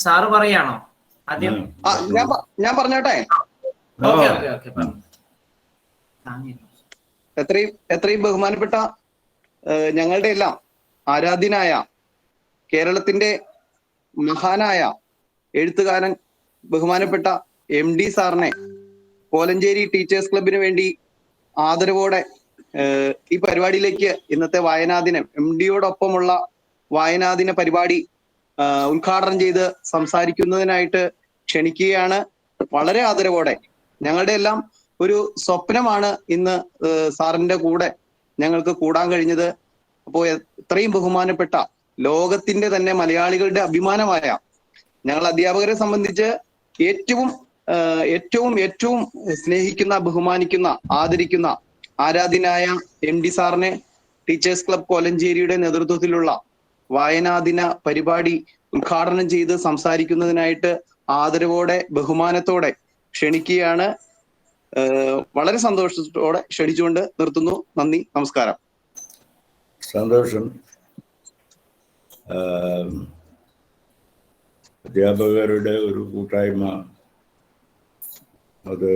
Sir പറയാണോ ആദ്യം? ഞാൻ പറഞ്ഞോട്ടെ. എത്രയും ബഹുമാനപ്പെട്ട ഞങ്ങളുടെ എല്ലാം ആരാധ്യനായ കേരളത്തിന്റെ മഹാനായ എഴുത്തുകാരൻ ബഹുമാനപ്പെട്ട MD സാറിനെ കോലഞ്ചേരി ടീച്ചേഴ്സ് ക്ലബിന് വേണ്ടി ആദരവോടെ ഈ പരിപാടിയിലേക്ക് ഇന്നത്തെ വായനാദിനം MDയോടൊപ്പമുള്ള വായനാദിന പരിപാടി ഉദ്ഘാടനം ചെയ്ത് സംസാരിക്കുന്നതിനായിട്ട് ക്ഷണിക്കുകയാണ്. വളരെ ആദരവോടെ. ഞങ്ങളുടെ എല്ലാം ഒരു സ്വപ്നമാണ് ഇന്ന് സാറിന്റെ കൂടെ ഞങ്ങൾക്ക് കൂടാൻ കഴിഞ്ഞത്. അപ്പോൾ ഇത്രയും ബഹുമാനപ്പെട്ട ലോകത്തിന്റെ തന്നെ മലയാളികളുടെ അഭിമാനമായ ഞങ്ങൾ അധ്യാപകരെ സംബന്ധിച്ച് ഏറ്റവും സ്നേഹിക്കുന്ന, ബഹുമാനിക്കുന്ന, ആദരിക്കുന്ന ആരാധ്യനായ MD സാറിനെ ടീച്ചേഴ്സ് ക്ലബ് കോലഞ്ചേരിയുടെ നേതൃത്വത്തിലുള്ള വായനാദിന പരിപാടി ഉദ്ഘാടനം ചെയ്ത് സംസാരിക്കുന്നതിനായിട്ട് ആദരവോടെ ബഹുമാനത്തോടെ ക്ഷണിക്കുകയാണ്. വളരെ സന്തോഷത്തോടെ ക്ഷണിച്ചുകൊണ്ട് നിർത്തുന്നു. നന്ദി, നമസ്കാരം. സന്തോഷം. അധ്യാപകരുടെ ഒരു കൂട്ടായ്മ, അത്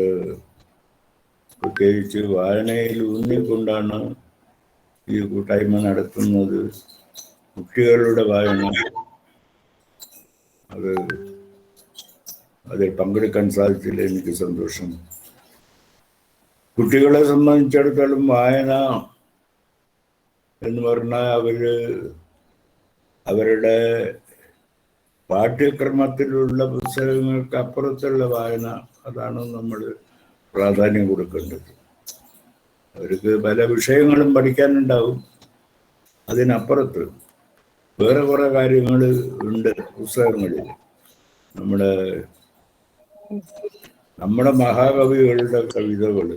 പ്രത്യേകിച്ച് വായനയിൽ ഊന്നിക്കൊണ്ടാണ് ഈ കൂട്ടായ്മ നടത്തുന്നത്. കുട്ടികളുടെ വായന, അതിൽ പങ്കെടുക്കാൻ സാധിച്ചില്ല. എനിക്ക് സന്തോഷം. കുട്ടികളെ സംബന്ധിച്ചിടത്തോളം വായന എന്ന് പറഞ്ഞാൽ അവരുടെ പാഠ്യക്രമത്തിലുള്ള പുസ്തകങ്ങൾക്ക് അപ്പുറത്തുള്ള വായന, അതാണ് നമ്മൾ പ്രാധാന്യം കൊടുക്കേണ്ടത്. അവർക്ക് പല വിഷയങ്ങളും പഠിക്കാനുണ്ടാവും. അതിനപ്പുറത്ത് വേറെ കുറെ കാര്യങ്ങൾ ഉണ്ട് പുസ്തകങ്ങളിൽ. നമ്മുടെ മഹാകവികളുടെ കവിതകൾ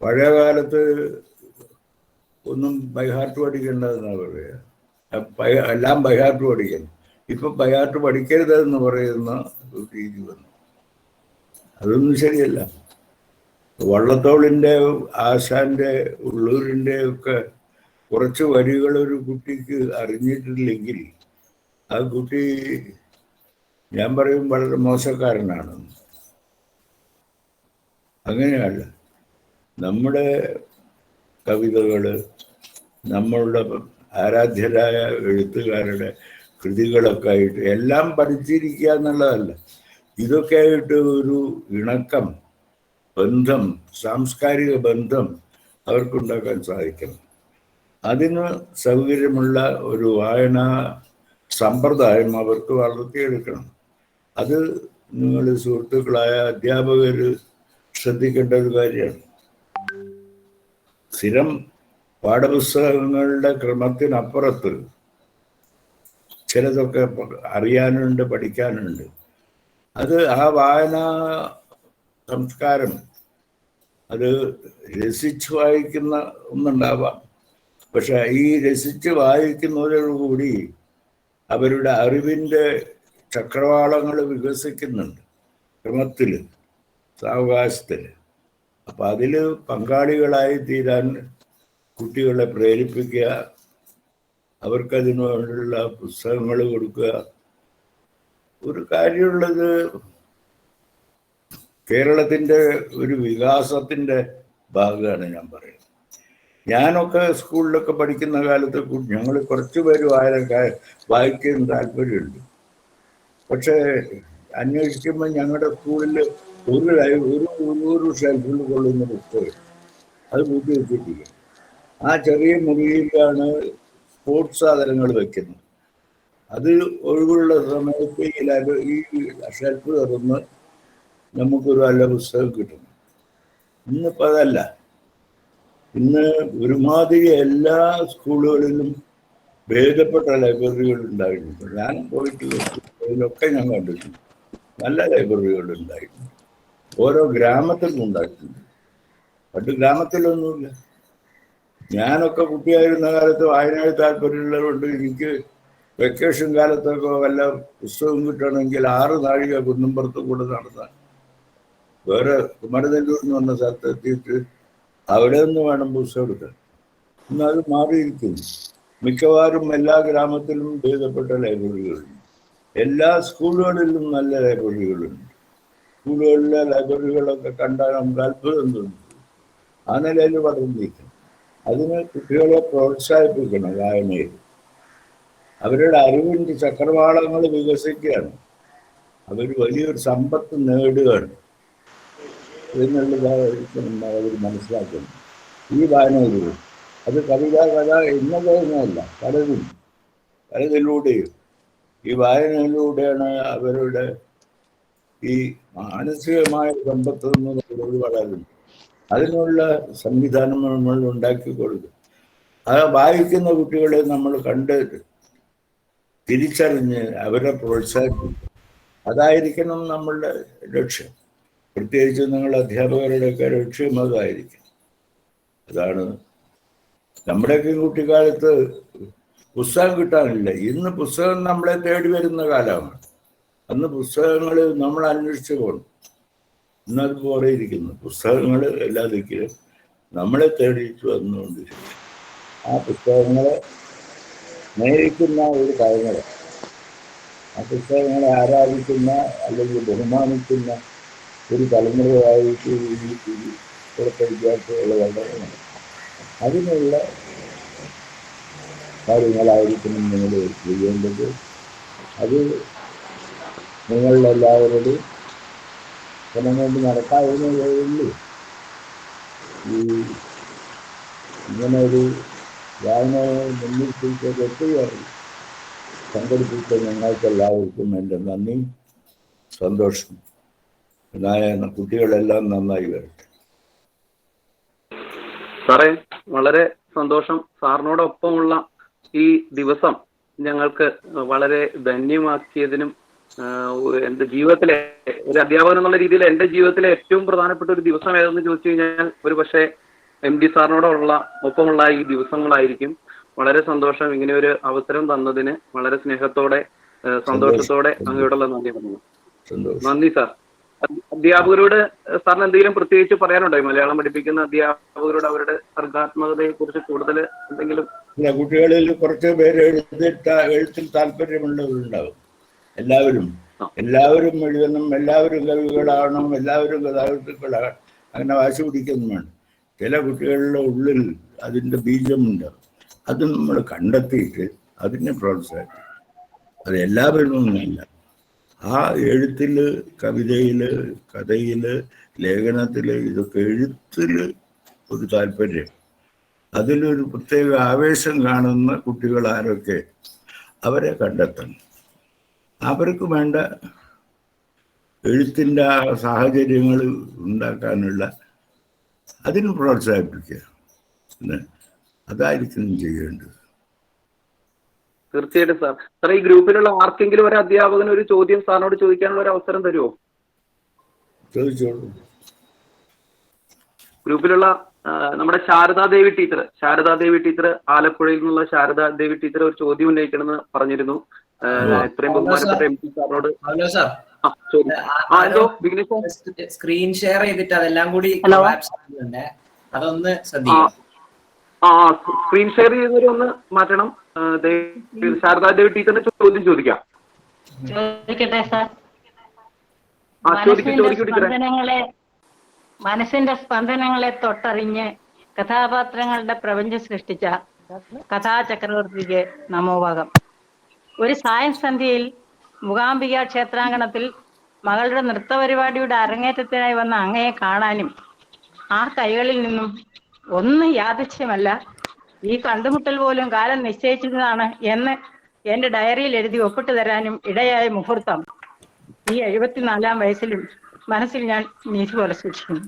പഴയ കാലത്ത് ഒന്നും ബൈഹാർട്ട് പഠിക്കേണ്ടതെന്നാണ് പറയുക. എല്ലാം ബൈഹാർട്ട് പഠിക്കണം. ഇപ്പൊ ബൈഹാർട്ട് പഠിക്കരുതെന്ന് പറയുന്ന ഒരു രീതി വന്നു. അതൊന്നും ശരിയല്ല. വള്ളത്തോളിൻ്റെ, ആശാന്റെ, ഉള്ളൂരിൻ്റെ ഒക്കെ കുറച്ച് വരികൾ ഒരു കുട്ടിക്ക് അറിഞ്ഞിട്ടില്ലെങ്കിൽ ആ കുട്ടി, ഞാൻ പറയും, വളരെ മോശക്കാരനാണ്. അങ്ങനെയല്ല. നമ്മുടെ കവിതകൾ, നമ്മളുടെ ആരാധ്യരായ എഴുത്തുകാരുടെ കൃതികളൊക്കെ ആയിട്ട് എല്ലാം പഠിച്ചിരിക്കുക എന്നുള്ളതല്ല. ഇതൊക്കെ ആയിട്ട് ഒരു ഇണക്കം, ബന്ധം, സാംസ്കാരിക ബന്ധം അവർക്കുണ്ടാക്കാൻ സാധിക്കണം. അതിന് സൗകര്യമുള്ള ഒരു വായനാ സമ്പ്രദായം അവർക്ക് വളർത്തിയെടുക്കണം. അത് നിങ്ങൾ സുഹൃത്തുക്കളായ അധ്യാപകർ ശ്രദ്ധിക്കേണ്ട ഒരു കാര്യമാണ്. സ്ഥിരം പാഠപുസ്തകങ്ങളുടെ ക്രമത്തിനപ്പുറത്ത് ചിലതൊക്കെ അറിയാനുണ്ട്, പഠിക്കാനുണ്ട്. അത് ആ വായനാ സംസ്കാരം, അത് രസിച്ച് വായിക്കുന്ന ഒന്നുണ്ടാവാം. പക്ഷെ ഈ രസിച്ച് വായിക്കുന്നതോടുകൂടി അവരുടെ അറിവിൻ്റെ ചക്രവാളങ്ങൾ വികസിക്കുന്നുണ്ട് ക്രമത്തിൽ, സാവകാശത്തിൽ. അപ്പം അതിൽ പങ്കാളികളായി തീരാൻ കുട്ടികളെ പ്രേരിപ്പിക്കുക, അവർക്കതിനുള്ള പുസ്തകങ്ങൾ കൊടുക്കുക. ഒരു കാര്യമുള്ളത്, കേരളത്തിൻ്റെ ഒരു വികാസത്തിൻ്റെ ഭാഗമാണ് ഞാൻ പറയുന്നത്. ഞാനൊക്കെ സ്കൂളിലൊക്കെ പഠിക്കുന്ന കാലത്ത് ഞങ്ങൾ കുറച്ച് പേര് വായിക്കാൻ താല്പര്യമുണ്ട്. പക്ഷേ അന്വേഷിക്കുമ്പോൾ ഞങ്ങളുടെ സ്കൂളിൽ ഒരു ഷെൽഫിൽ കൊള്ളുന്ന പുസ്തകം അത് കൂട്ടി വെച്ചിട്ടില്ല. ആ ചെറിയ മുറിയിലാണ് സ്പോർട്സ് സാധനങ്ങൾ വെക്കുന്നത്. അത് ഒഴിവുള്ള സമയത്ത് ഈ ഷെൽഫ് തുറന്ന് നമുക്കൊരു നല്ല പുസ്തകം കിട്ടും. ഇന്നിപ്പോൾ അതല്ല. ഇന്ന് ഒരുമാതിരി എല്ലാ സ്കൂളുകളിലും ഭേദപ്പെട്ട ലൈബ്രറികൾ ഉണ്ടായിട്ടുണ്ട്. ഞാൻ പോയിട്ടുള്ള സ്കൂളുകളിലൊക്കെ ഞാൻ കണ്ടിട്ടുണ്ട്. നല്ല ലൈബ്രറികൾ ഉണ്ടായിട്ടുണ്ട്. ഓരോ ഗ്രാമത്തിലും ഉണ്ടായിട്ടുണ്ട്. പണ്ട് ഗ്രാമത്തിലൊന്നുമില്ല. ഞാനൊക്കെ കുട്ടിയായിരുന്ന കാലത്ത് വായനയിൽ താല്പര്യമുള്ളതുകൊണ്ട് എനിക്ക് വെക്കേഷൻ കാലത്തൊക്കെ വല്ല പുസ്തകം കിട്ടണമെങ്കിൽ 6 നാഴിക കുന്നുംപുറത്ത് കൂടെ നടന്നാൽ വേറെ കുമരനെല്ലൂർ എന്ന് പറഞ്ഞ സ്ഥലത്ത് എത്തിയിട്ട് അവിടെ നിന്ന് വേണം പുസ്തകം എടുക്കാൻ. ഇന്ന് അത് മാറിയിരിക്കുന്നു. മിക്കവാറും എല്ലാ ഗ്രാമത്തിലും ഭേദപ്പെട്ട ലൈബ്രറികളുണ്ട്. എല്ലാ സ്കൂളുകളിലും നല്ല ലൈബ്രറികളുണ്ട്. സ്കൂളുകളിലെ ലൈബ്രറികളൊക്കെ കണ്ടാൽ നമുക്ക് അത്ഭുതം തോന്നും. ആ നിലയിൽ വളർന്നിരിക്കണം. അതിന് കുട്ടികളെ പ്രോത്സാഹിപ്പിക്കണം. വായനയിൽ അവരുടെ അറിവിൻ്റെ ചക്രവാളങ്ങൾ വികസിക്കുകയാണ്. അവർ വലിയൊരു സമ്പത്ത് നേടുകയാണ് എന്നുള്ളതായിരിക്കും അവർ മനസ്സിലാക്കുന്നത് ഈ വായനയിലൂടെ. അത് കവിത, കഥ എന്നതൊന്നുമല്ല, പലതിലൂടെയും ഈ വായനയിലൂടെയാണ് അവരുടെ ഈ മാനസികമായ സമ്പത്ത് നിന്ന് വളരുന്നത്. അതിനുള്ള സംവിധാനം നമ്മൾ ഉണ്ടാക്കി കൊടുക്കും. ആ വായിക്കുന്ന കുട്ടികളെ നമ്മൾ കണ്ട് തിരിച്ചറിഞ്ഞ് അവരെ പ്രോത്സാഹിപ്പിക്കും. അതായിരിക്കണം നമ്മളുടെ ലക്ഷ്യം. പ്രത്യേകിച്ച് നിങ്ങൾ അധ്യാപകരുടെയൊക്കെ ലക്ഷ്യം അതായിരിക്കും. അതാണ് നമ്മുടെയൊക്കെ കുട്ടിക്കാലത്ത് പുസ്തകം കിട്ടാനില്ല. ഇന്ന് പുസ്തകം നമ്മളെ തേടി വരുന്ന കാലമാണ്. അന്ന് പുസ്തകങ്ങൾ നമ്മൾ അന്വേഷിച്ചു പോകണം. ഇന്നതുപോലെ ഇരിക്കുന്നു. പുസ്തകങ്ങൾ എല്ലാ ദിക്കിലും നമ്മളെ തേടിയിട്ട് വന്നുകൊണ്ടിരിക്കും. ആ പുസ്തകങ്ങളെ സ്നേഹിക്കുന്ന ഒരു കാര്യങ്ങൾ, ആ പുസ്തകങ്ങളെ ആരാധിക്കുന്ന അല്ലെങ്കിൽ ബഹുമാനിക്കുന്ന ഒരു തലമുറയായിട്ട് ഇപ്പോഴത്തെ വിദ്യാർത്ഥികൾ വളരെ അതിനുള്ള കാര്യങ്ങളായിരിക്കണം നിങ്ങൾ ചെയ്യേണ്ടത്. അത് നിങ്ങളെല്ലാവരുടെയും ജനം കൊണ്ട് നടക്കാവുന്നതേ ഉള്ളൂ. ഈ ഇങ്ങനെ ഒരു വായനയെ മുന്നിൽ എത്തുകയാണ് സംഘടിപ്പിച്ച ഞങ്ങൾക്ക് എല്ലാവർക്കും എൻ്റെ നന്ദി, സന്തോഷം. കുട്ടികളെല്ലാം നന്നായി വരട്ടെ. സാറേ, വളരെ സന്തോഷം. സാറിനോടൊപ്പമുള്ള ഈ ദിവസം ഞങ്ങൾക്ക് വളരെ ധന്യമാക്കിയതിനും എൻ്റെ ജീവിതത്തിലെ ഒരു അധ്യാപകൻ എന്നുള്ള രീതിയിൽ എൻ്റെ ജീവിതത്തിലെ ഏറ്റവും പ്രധാനപ്പെട്ട ഒരു ദിവസം ഏതെന്ന് ചോദിച്ചു കഴിഞ്ഞാൽ ഒരു പക്ഷേ MD സാറിനോടുള്ള ഒപ്പമുള്ള ഈ ദിവസങ്ങളായിരിക്കും. വളരെ സന്തോഷം. ഇങ്ങനെ ഒരു അവസരം തന്നതിന് വളരെ സ്നേഹത്തോടെ സന്തോഷത്തോടെ അങ്ങയോടുള്ള നന്ദി പറഞ്ഞു. നന്ദി സാർ. അധ്യാപകരോട് സാറിന് എന്തെങ്കിലും പ്രത്യേകിച്ച് പറയാനുണ്ടോ? മലയാളം പഠിപ്പിക്കുന്ന അധ്യാപകരോട് അവരുടെ സർഗാത്മകതയെ കുറിച്ച് കൂടുതൽ എന്തെങ്കിലും? കുട്ടികളിൽ കുറച്ച് പേര് എഴുത്തിൽ താല്പര്യമുള്ളവരുണ്ടാവും. എല്ലാവരും എഴുതണം, എല്ലാവരും കവികളാവണം, എല്ലാവരും കഥാകൃത്തുക്കളാണ്, അങ്ങനെ വാശി പിടിക്കുന്നതാണ്. ചില കുട്ടികളുടെ ഉള്ളിൽ അതിൻ്റെ ബീജമുണ്ട്. അത് നമ്മൾ കണ്ടെത്തിയിട്ട് അതിനെ പ്രോത്സാഹിപ്പിക്കും. അത് എല്ലാവരും ഒന്നുമല്ല. ആ എഴുത്തിൽ, കവിതയിൽ, കഥയിൽ, ലേഖനത്തിൽ, ഇതൊക്കെ എഴുത്തിൽ ഒരു താല്പര്യം, അതിലൊരു പ്രത്യേക ആവേശം കാണുന്ന കുട്ടികൾ ആരൊക്കെ, അവരെ കണ്ടെത്തണം. അവർക്ക് വേണ്ട എഴുത്തിൻ്റെ സാഹചര്യങ്ങൾ ഉണ്ടാക്കാനുള്ള അതിന് പ്രോത്സാഹിപ്പിക്കുക. അതായിരിക്കും ചെയ്യേണ്ടത്. തീർച്ചയായിട്ടും സാർ. സാർ, ഈ ഗ്രൂപ്പിലുള്ള ആർക്കെങ്കിലും ഒരു അധ്യാപകന് ഒരു ചോദ്യം സാറിനോട് ചോദിക്കാനുള്ള ഒരു അവസരം തരുമോ? ചോദിച്ചോളൂ. ഗ്രൂപ്പിലുള്ള നമ്മുടെ ശാരദാദേവി ടീച്ചർ, ആലപ്പുഴയിൽ നിന്നുള്ള ശാരദാദേവി ടീച്ചർ ഒരു ചോദ്യം ഉന്നയിക്കണമെന്ന് പറഞ്ഞിരുന്നു. എത്രയും ബഹുമാനപ്പെട്ട MD സാറിനോട്. സ്ക്രീൻ ഷെയർ ചെയ്തിട്ട് അതെല്ലാം കൂടി അതൊന്ന് ശ്രദ്ധിക്കണം. സ്ക്രീൻ ഷെയർ ചെയ്തവരൊന്ന് മാറ്റണം. ശാരദാദേവി ടീച്ചറിന്റെ ചോദ്യം ചോദിക്കാം. ചോദിക്കട്ടെ സാർ. മനസ്സിന്റെ സ്പന്ദനങ്ങളെ തൊട്ടറിഞ്ഞ് കഥാപാത്രങ്ങളുടെ പ്രപഞ്ചം സൃഷ്ടിച്ച കഥാചക്രവർത്തിക്ക് നമോഭാഗം. ഒരു സായം സന്ധ്യയിൽ മൂകാംബിക ക്ഷേത്രാങ്കണത്തിൽ മകളുടെ നൃത്തപരിപാടിയുടെ അരങ്ങേറ്റത്തിനായി വന്ന അങ്ങയെ കാണാനും ആ കൈകളിൽ നിന്നും ഒന്നും യാദൃച്ഛ്യമല്ല, ഈ കണ്ടുമുട്ടൽ പോലും കാലം നിശ്ചയിച്ചതാണ് എന്ന് എൻ്റെ ഡയറിയിൽ എഴുതി ഒപ്പിട്ട് തരാനും ഇടയായ മുഹൂർത്തം ഈ 74-ാം വയസ്സിലും മനസ്സിൽ ഞാൻ നീതി പോലെ സൂക്ഷിക്കുന്നു.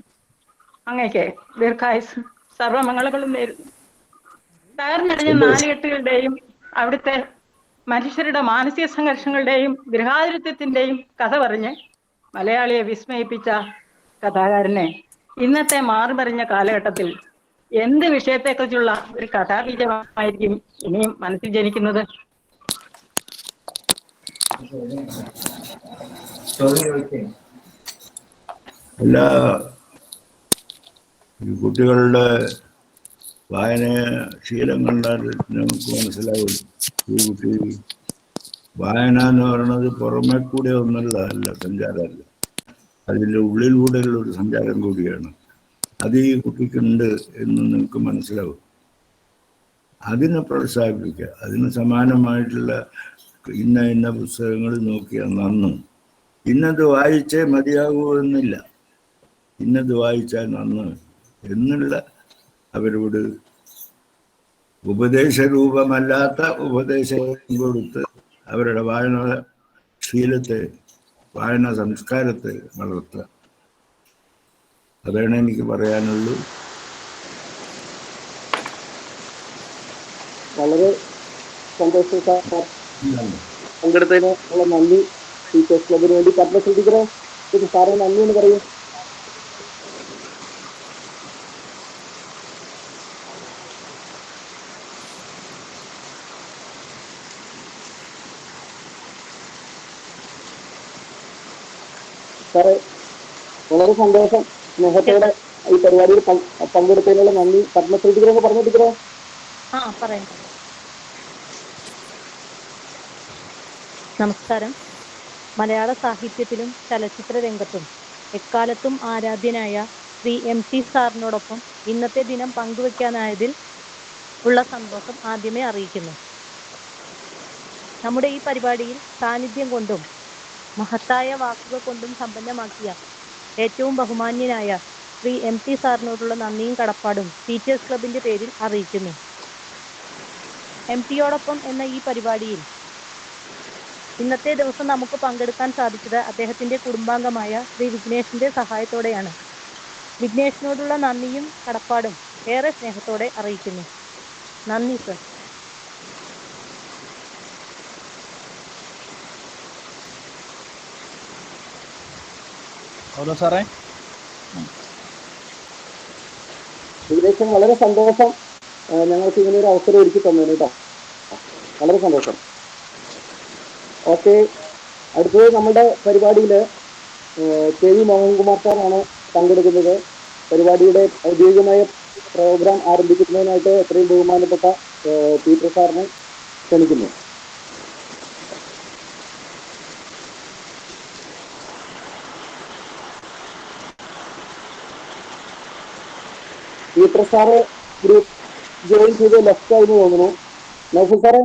അങ്ങേക്ക് ദീർഘായുസ് സർവമംഗളങ്ങളും നേരുന്നു. തകർന്നടിഞ്ഞ നാലുകെട്ടുകളുടെയും അവിടുത്തെ മനുഷ്യരുടെ മാനസിക സംഘർഷങ്ങളുടെയും ഗൃഹാതുരത്വത്തിന്റെയും കഥ പറഞ്ഞ് മലയാളിയെ വിസ്മയിപ്പിച്ച കഥാകാരനെ ഇന്നത്തെ മാറിമറിഞ്ഞ കാലഘട്ടത്തിൽ എന്ത് വിഷയത്തെക്കുറിച്ചുള്ള ഒരു കഥാബീജമായിരിക്കും ഇനിയും മനസ്സിൽ ജനിക്കുന്നത്? എല്ലാ കുട്ടികളുടെ വായന ശീലം കണ്ടാൽ നമുക്ക് മനസ്സിലാവും ഈ കുട്ടി വായന എന്ന് പറയുന്നത് പുറമെ കൂടെ ഒന്നുള്ളതല്ല, സഞ്ചാരമല്ല, അതിൻ്റെ ഉള്ളിലൂടെയുള്ള ഒരു സഞ്ചാരം കൂടിയാണ്. അത് ഈ കുട്ടിക്കുണ്ട് എന്ന് നിങ്ങൾക്ക് മനസ്സിലാവും. അതിനെ പ്രോത്സാഹിപ്പിക്കുക. അതിന് സമാനമായിട്ടുള്ള ഇന്ന പുസ്തകങ്ങൾ നോക്കിയാൽ നന്ന്, ഇന്നത് വായിച്ചേ മതിയാകൂ എന്നില്ല, ഇന്നത് വായിച്ചാൽ നന്ന് എന്നുള്ള അവരോട് ഉപദേശരൂപമല്ലാത്ത ഉപദേശം കൊടുത്ത് അവരുടെ വായന ശീലത്തെ, വായന സംസ്കാരത്തെ വളർത്തുക. അതാണ് എനിക്ക് പറയാനുള്ളൂ. വളരെ സന്തോഷം സാർ. പങ്കെടുത്തതിന് ഉള്ള നന്ദി. ടീച്ചേഴ്സ് ക്ലബിന് വേണ്ടി പത്മശ്രീ സാറെ നന്ദി എന്ന് പറയും. സാറേ വളരെ സന്തോഷം. സ്നേഹത്തോടെ ഈ പരിപാടിയിൽ പങ്കെടുത്തതിനുള്ള നന്ദി. പത്മശ്രീ ടീച്ചറൊക്കെ പറഞ്ഞു ടീച്ചറെ. നമസ്കാരം. മലയാള സാഹിത്യത്തിലും ചലച്ചിത്ര രംഗത്തും എക്കാലത്തും ആരാധ്യനായ ശ്രീ MT സാറിനോടൊപ്പം ഇന്നത്തെ ദിനം പങ്കുവെക്കാനായതിൽ ഉള്ള സന്തോഷം ആദ്യമേ അറിയിക്കുന്നു. നമ്മുടെ ഈ പരിപാടിയിൽ സാന്നിധ്യം കൊണ്ടും മഹത്തായ വാക്കുകൾ കൊണ്ടും സമ്പന്നമാക്കിയ ഏറ്റവും ബഹുമാന്യനായ ശ്രീ MT സാറിനോടുള്ള നന്ദിയും കടപ്പാടും ടീച്ചേഴ്സ് ക്ലബിന്റെ പേരിൽ അറിയിക്കുന്നു. MTയോടൊപ്പം എന്ന ഈ പരിപാടിയിൽ ഇന്നത്തെ ദിവസം നമുക്ക് പങ്കെടുക്കാൻ സാധിച്ചത് അദ്ദേഹത്തിന്റെ കുടുംബാംഗമായ ശ്രീ വിഘ്നേഷിന്റെ സഹായത്തോടെയാണ്. വിഘ്നേഷിനോടുള്ള നന്ദിയും കടപ്പാടും ഏറെ സ്നേഹത്തോടെ അറിയിക്കുന്നു. നന്ദി സർ. സാറേ, ഏകദേശം വളരെ സന്തോഷം. ഞങ്ങൾക്ക് ഇങ്ങനെ ഒരു അവസരം ഒരുക്കി തന്നതിന് കേട്ടോ, വളരെ സന്തോഷം. ഓക്കെ, അടുത്തത് നമ്മുടെ പരിപാടിയിൽ KV മോഹൻകുമാർ സാറാണ് പങ്കെടുക്കുന്നത്. പരിപാടിയുടെ ഔദ്യോഗികമായ പ്രോഗ്രാം ആരംഭിക്കുന്നതിനായിട്ട് എത്രയും ബഹുമാനപ്പെട്ട പീറ്റർ സാറിനെ ക്ഷണിക്കുന്നു. പീറ്റർ സാറ് ഗ്രൂപ്പ് ജോയിൻ ചെയ്ത് ലെഫ്റ്റ് ആയി തോന്നുന്നു. നൗഫൽ സാറേ.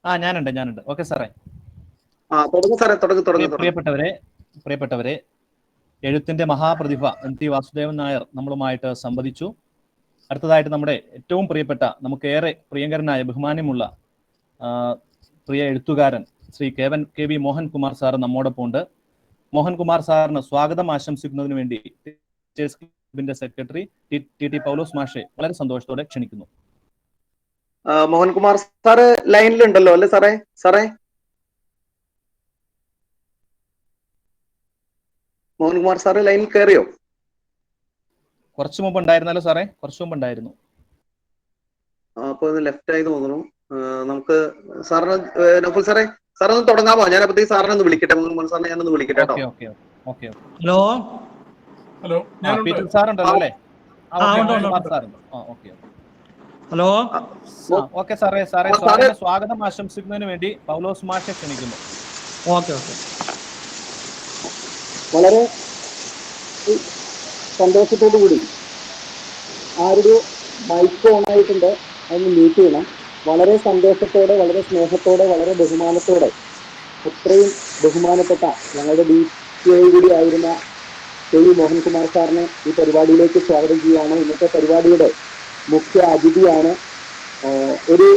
ഞാനുണ്ട്. ഓക്കെ സാറേ. പ്രിയപ്പെട്ടവരെ, എഴുത്തിന്റെ മഹാപ്രതിഭ MT വാസുദേവൻ നായർ നമ്മളുമായിട്ട് സംവദിച്ചു. അടുത്തതായിട്ട് നമ്മുടെ ഏറ്റവും പ്രിയപ്പെട്ട, നമുക്കേറെ പ്രിയങ്കരനായ, ബഹുമാന്യമുള്ള പ്രിയ എഴുത്തുകാരൻ ശ്രീ KV മോഹൻകുമാർ സാർ നമ്മോടൊപ്പം ഉണ്ട്. മോഹൻകുമാർ സാറിന് സ്വാഗതം ആശംസിക്കുന്നതിന് വേണ്ടി ടീച്ചേഴ്സ് ക്ലബിന്റെ സെക്രട്ടറി TT പൗലോസ് മാഷെ വളരെ സന്തോഷത്തോടെ ക്ഷണിക്കുന്നു. മോഹൻകുമാർ സാറ് ലൈനിലുണ്ടല്ലോ അല്ലേ സാറേ? മോഹൻകുമാർ സാറ് ലൈനിൽ കയറിയോ? കുറച്ചു മുമ്പ് ഉണ്ടായിരുന്നല്ലോ സാറേ, കുറച്ചു മുമ്പ് ഉണ്ടായിരുന്നു. അപ്പൊ ലെഫ്റ്റ് ആയി തോന്നുന്നു. നമുക്ക് സാറിന് നൗഫൽ സാറേ ഒന്ന് തുടങ്ങാമോ? ഞാൻ അപ്പത്തേക്ക് സാറിനെ ഒന്ന് വിളിക്കട്ടെ. മോഹൻകുമാർ സാറിനെ ഞാനൊന്ന് വിളിക്കട്ടെ കേട്ടോ. ഹലോ, പീറ്റർ സാർ ഉണ്ടല്ലോ അല്ലേ? ഹലോ, ഓക്കെ സാറേ, സ്വാഗതം ആശംസിക്കുന്നതിന് വേണ്ടി പൗലോസ് മാഷെ ക്ഷണിക്കുന്നു. ഓക്കെ. വളരെ സന്തോഷത്തോടു കൂടി ആരുടെ മൈക്ക് ഓൺ ആയിട്ടുണ്ട്, അതൊന്ന് മ്യൂട്ട് ചെയ്യണം. വളരെ സന്തോഷത്തോടെ, വളരെ സ്നേഹത്തോടെ, വളരെ ബഹുമാനത്തോടെ അത്രയും ബഹുമാനപ്പെട്ട ഞങ്ങളുടെ DCI കൂടി ആയിരുന്ന KV മോഹൻകുമാർ സാറിനെ ഈ പരിപാടിയിലേക്ക് സ്വാഗതം ചെയ്യുകയാണ്. ഇന്നത്തെ പരിപാടിയുടെ മുഖ്യ അതിഥിയാണ്. ഒരു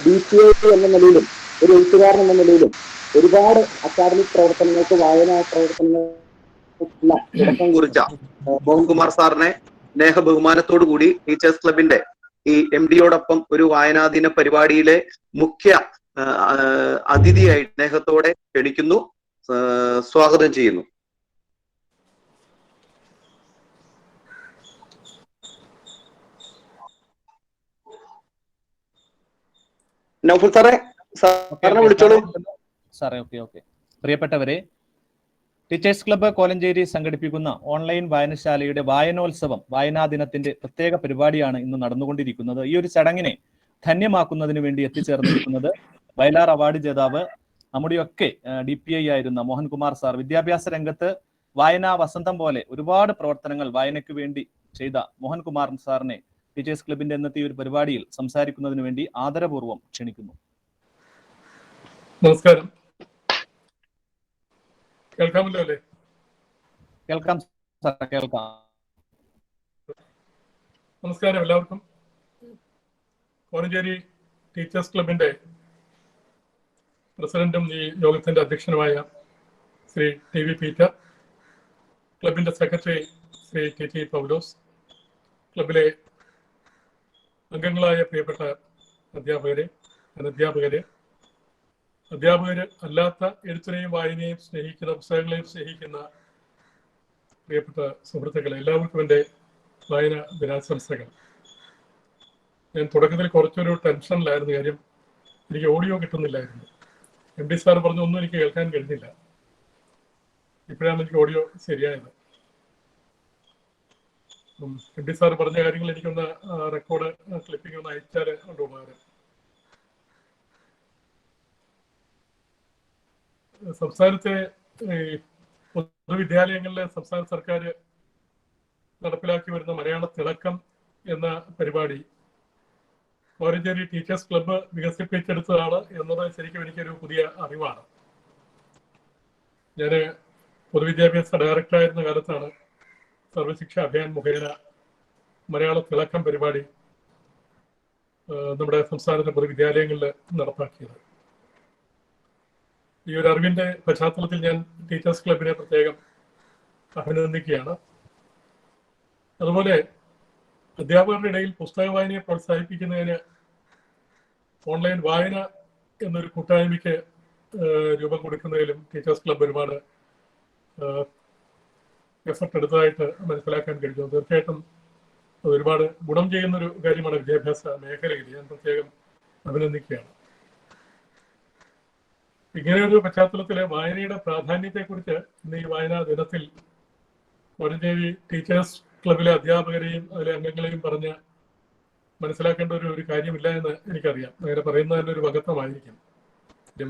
DCI എന്ന നിലയിലും ഒരു എഴുത്തുകാരൻ എന്ന നിലയിലും ഒരുപാട് അക്കാദമിക് പ്രവർത്തനങ്ങൾക്ക്, വായനാ പ്രവർത്തനങ്ങൾക്കുള്ള തുടക്കം കുറിച്ച മോഹൻകുമാർ സാറിനെ സ്നേഹ ബഹുമാനത്തോടു കൂടി ടീച്ചേഴ്സ് ക്ലബിന്റെ ഈ MDയോടൊപ്പം ഒരു വായനാദിന പരിപാടിയിലെ മുഖ്യ അതിഥിയായി സ്നേഹത്തോടെ ക്ഷണിക്കുന്നു, സ്വാഗതം ചെയ്യുന്നു. നൗഫൽ സാറേ, സാറിനെ വിളിച്ചോളൂ. സാറേ, ഓക്കെ. പ്രിയപ്പെട്ടവരെ, ടീച്ചേഴ്സ് ക്ലബ്ബ് കോലഞ്ചേരി സംഘടിപ്പിക്കുന്ന ഓൺലൈൻ വായനശാലയുടെ വായനോത്സവം വായനാ ദിനത്തിന്റെ പ്രത്യേക പരിപാടിയാണ് ഇന്ന് നടന്നുകൊണ്ടിരിക്കുന്നത്. ഈ ഒരു ചടങ്ങിനെ ധന്യമാക്കുന്നതിന് വേണ്ടി എത്തിച്ചേർന്നിരിക്കുന്നത് വയലാർ അവാർഡ് ജേതാവ് നമ്മുടെയൊക്കെ DPI ആയിരുന്ന മോഹൻകുമാർ സാർ. വിദ്യാഭ്യാസ രംഗത്ത് വായനാ വസന്തം പോലെ ഒരുപാട് പ്രവർത്തനങ്ങൾ വായനയ്ക്ക് വേണ്ടി ചെയ്ത മോഹൻകുമാർ സാറിനെ ടീച്ചേഴ്സ് ക്ലബിന്റെ ഇന്നത്തെ ഒരു പരിപാടിയിൽ സംസാരിക്കുന്നതിന് വേണ്ടി ആദരപൂർവ്വം ക്ഷണിക്കുന്നു. നമസ്കാരം. കേൾക്കാമല്ലോ അല്ലേ? കേൾക്കാം സാർ, കേൾക്കാം. നമസ്കാരം എല്ലാവർക്കും. കോലഞ്ചേരി ടീച്ചേഴ്സ് ക്ലബിന്റെ പ്രസിഡന്റും ഈ യോഗത്തിന്റെ അധ്യക്ഷനുമായ ശ്രീ TV പീറ്റർ, ക്ലബിന്റെ സെക്രട്ടറി ശ്രീ TT പൗലോസ്, ക്ലബിലെ അംഗങ്ങളായ പ്രിയപ്പെട്ട അധ്യാപകരെ, അനധ്യാപകരെ, അധ്യാപകര് അല്ലാത്ത എഴുത്തിനെയും വായനയെയും സ്നേഹിക്കുന്ന, പുസ്തകങ്ങളെയും സ്നേഹിക്കുന്ന പ്രിയപ്പെട്ട സുഹൃത്തുക്കളെ, എല്ലാവർക്കും എൻ്റെ വായന ദിനാശംസകൾ. ഞാൻ തുടക്കത്തിൽ കുറച്ചൊരു ടെൻഷനിലായിരുന്നു. കാര്യം എനിക്ക് ഓഡിയോ കിട്ടുന്നില്ലായിരുന്നു. MD സാർ പറഞ്ഞു ഒന്നും എനിക്ക് കേൾക്കാൻ കഴിഞ്ഞില്ല. ഇപ്പോഴാണ് എനിക്ക് ഓഡിയോ ശരിയായത്. MD സാർ പറഞ്ഞ കാര്യങ്ങൾ എനിക്കൊന്ന് റെക്കോർഡ് ക്ലിപ്പിംഗ് ഒന്ന് അയച്ചാൽ ഉണ്ട് ഉപകാരം. സംസ്ഥാനത്തെ പൊതുവിദ്യാലയങ്ങളിലെ സംസ്ഥാന സർക്കാർ നടപ്പിലാക്കി വരുന്ന മലയാള തിളക്കം എന്ന പരിപാടി കോലഞ്ചേരി ടീച്ചേഴ്സ് ക്ലബ്ബ് വികസിപ്പിച്ചെടുത്തതാണ് എന്നത് ശരിക്കും എനിക്കൊരു പുതിയ അറിവാണ്. ഞാൻ പൊതുവിദ്യാഭ്യാസ ഡയറക്ടറായിരുന്ന കാലത്താണ് സർവശിക്ഷ അഭിയാൻ മുഖേന മലയാള തിളക്കം പരിപാടി നമ്മുടെ സംസ്ഥാനത്തെ പൊതുവിദ്യാലയങ്ങളിൽ നടപ്പാക്കിയത്. ഈ ഒരു അറിവിന്റെ പശ്ചാത്തലത്തിൽ ഞാൻ ടീച്ചേഴ്സ് ക്ലബിനെ പ്രത്യേകം അഭിനന്ദിക്കുകയാണ്. അതുപോലെ അധ്യാപകരുടെ ഇടയിൽ പുസ്തക വായനയെ പ്രോത്സാഹിപ്പിക്കുന്നതിന് ഓൺലൈൻ വായന എന്നൊരു കൂട്ടായ്മയ്ക്ക് രൂപം കൊടുക്കുന്നതിലും ടീച്ചേഴ്സ് ക്ലബ് ഒരുപാട് എഫർട്ട് എടുത്തതായിട്ട് മനസ്സിലാക്കാൻ കഴിഞ്ഞു. തീർച്ചയായിട്ടും അത് ഒരുപാട് ഗുണം ചെയ്യുന്നൊരു കാര്യമാണ് വിദ്യാഭ്യാസ മേഖലയിൽ. ഞാൻ പ്രത്യേകം അഭിനന്ദിക്കുകയാണ്. ഇങ്ങനെയൊരു പശ്ചാത്തലത്തിലെ വായനയുടെ പ്രാധാന്യത്തെക്കുറിച്ച് ഇന്ന് ഈ വായനാ ദിനത്തിൽ കോലഞ്ചേരി ടീച്ചേഴ്സ് ക്ലബിലെ അധ്യാപകരെയും അതിലെ അംഗങ്ങളെയും പറഞ്ഞ് മനസ്സിലാക്കേണ്ട ഒരു കാര്യമില്ല എന്ന് എനിക്കറിയാം. അങ്ങനെ പറയുന്നത് തന്നെ ഒരു വകത്വമായിരിക്കും.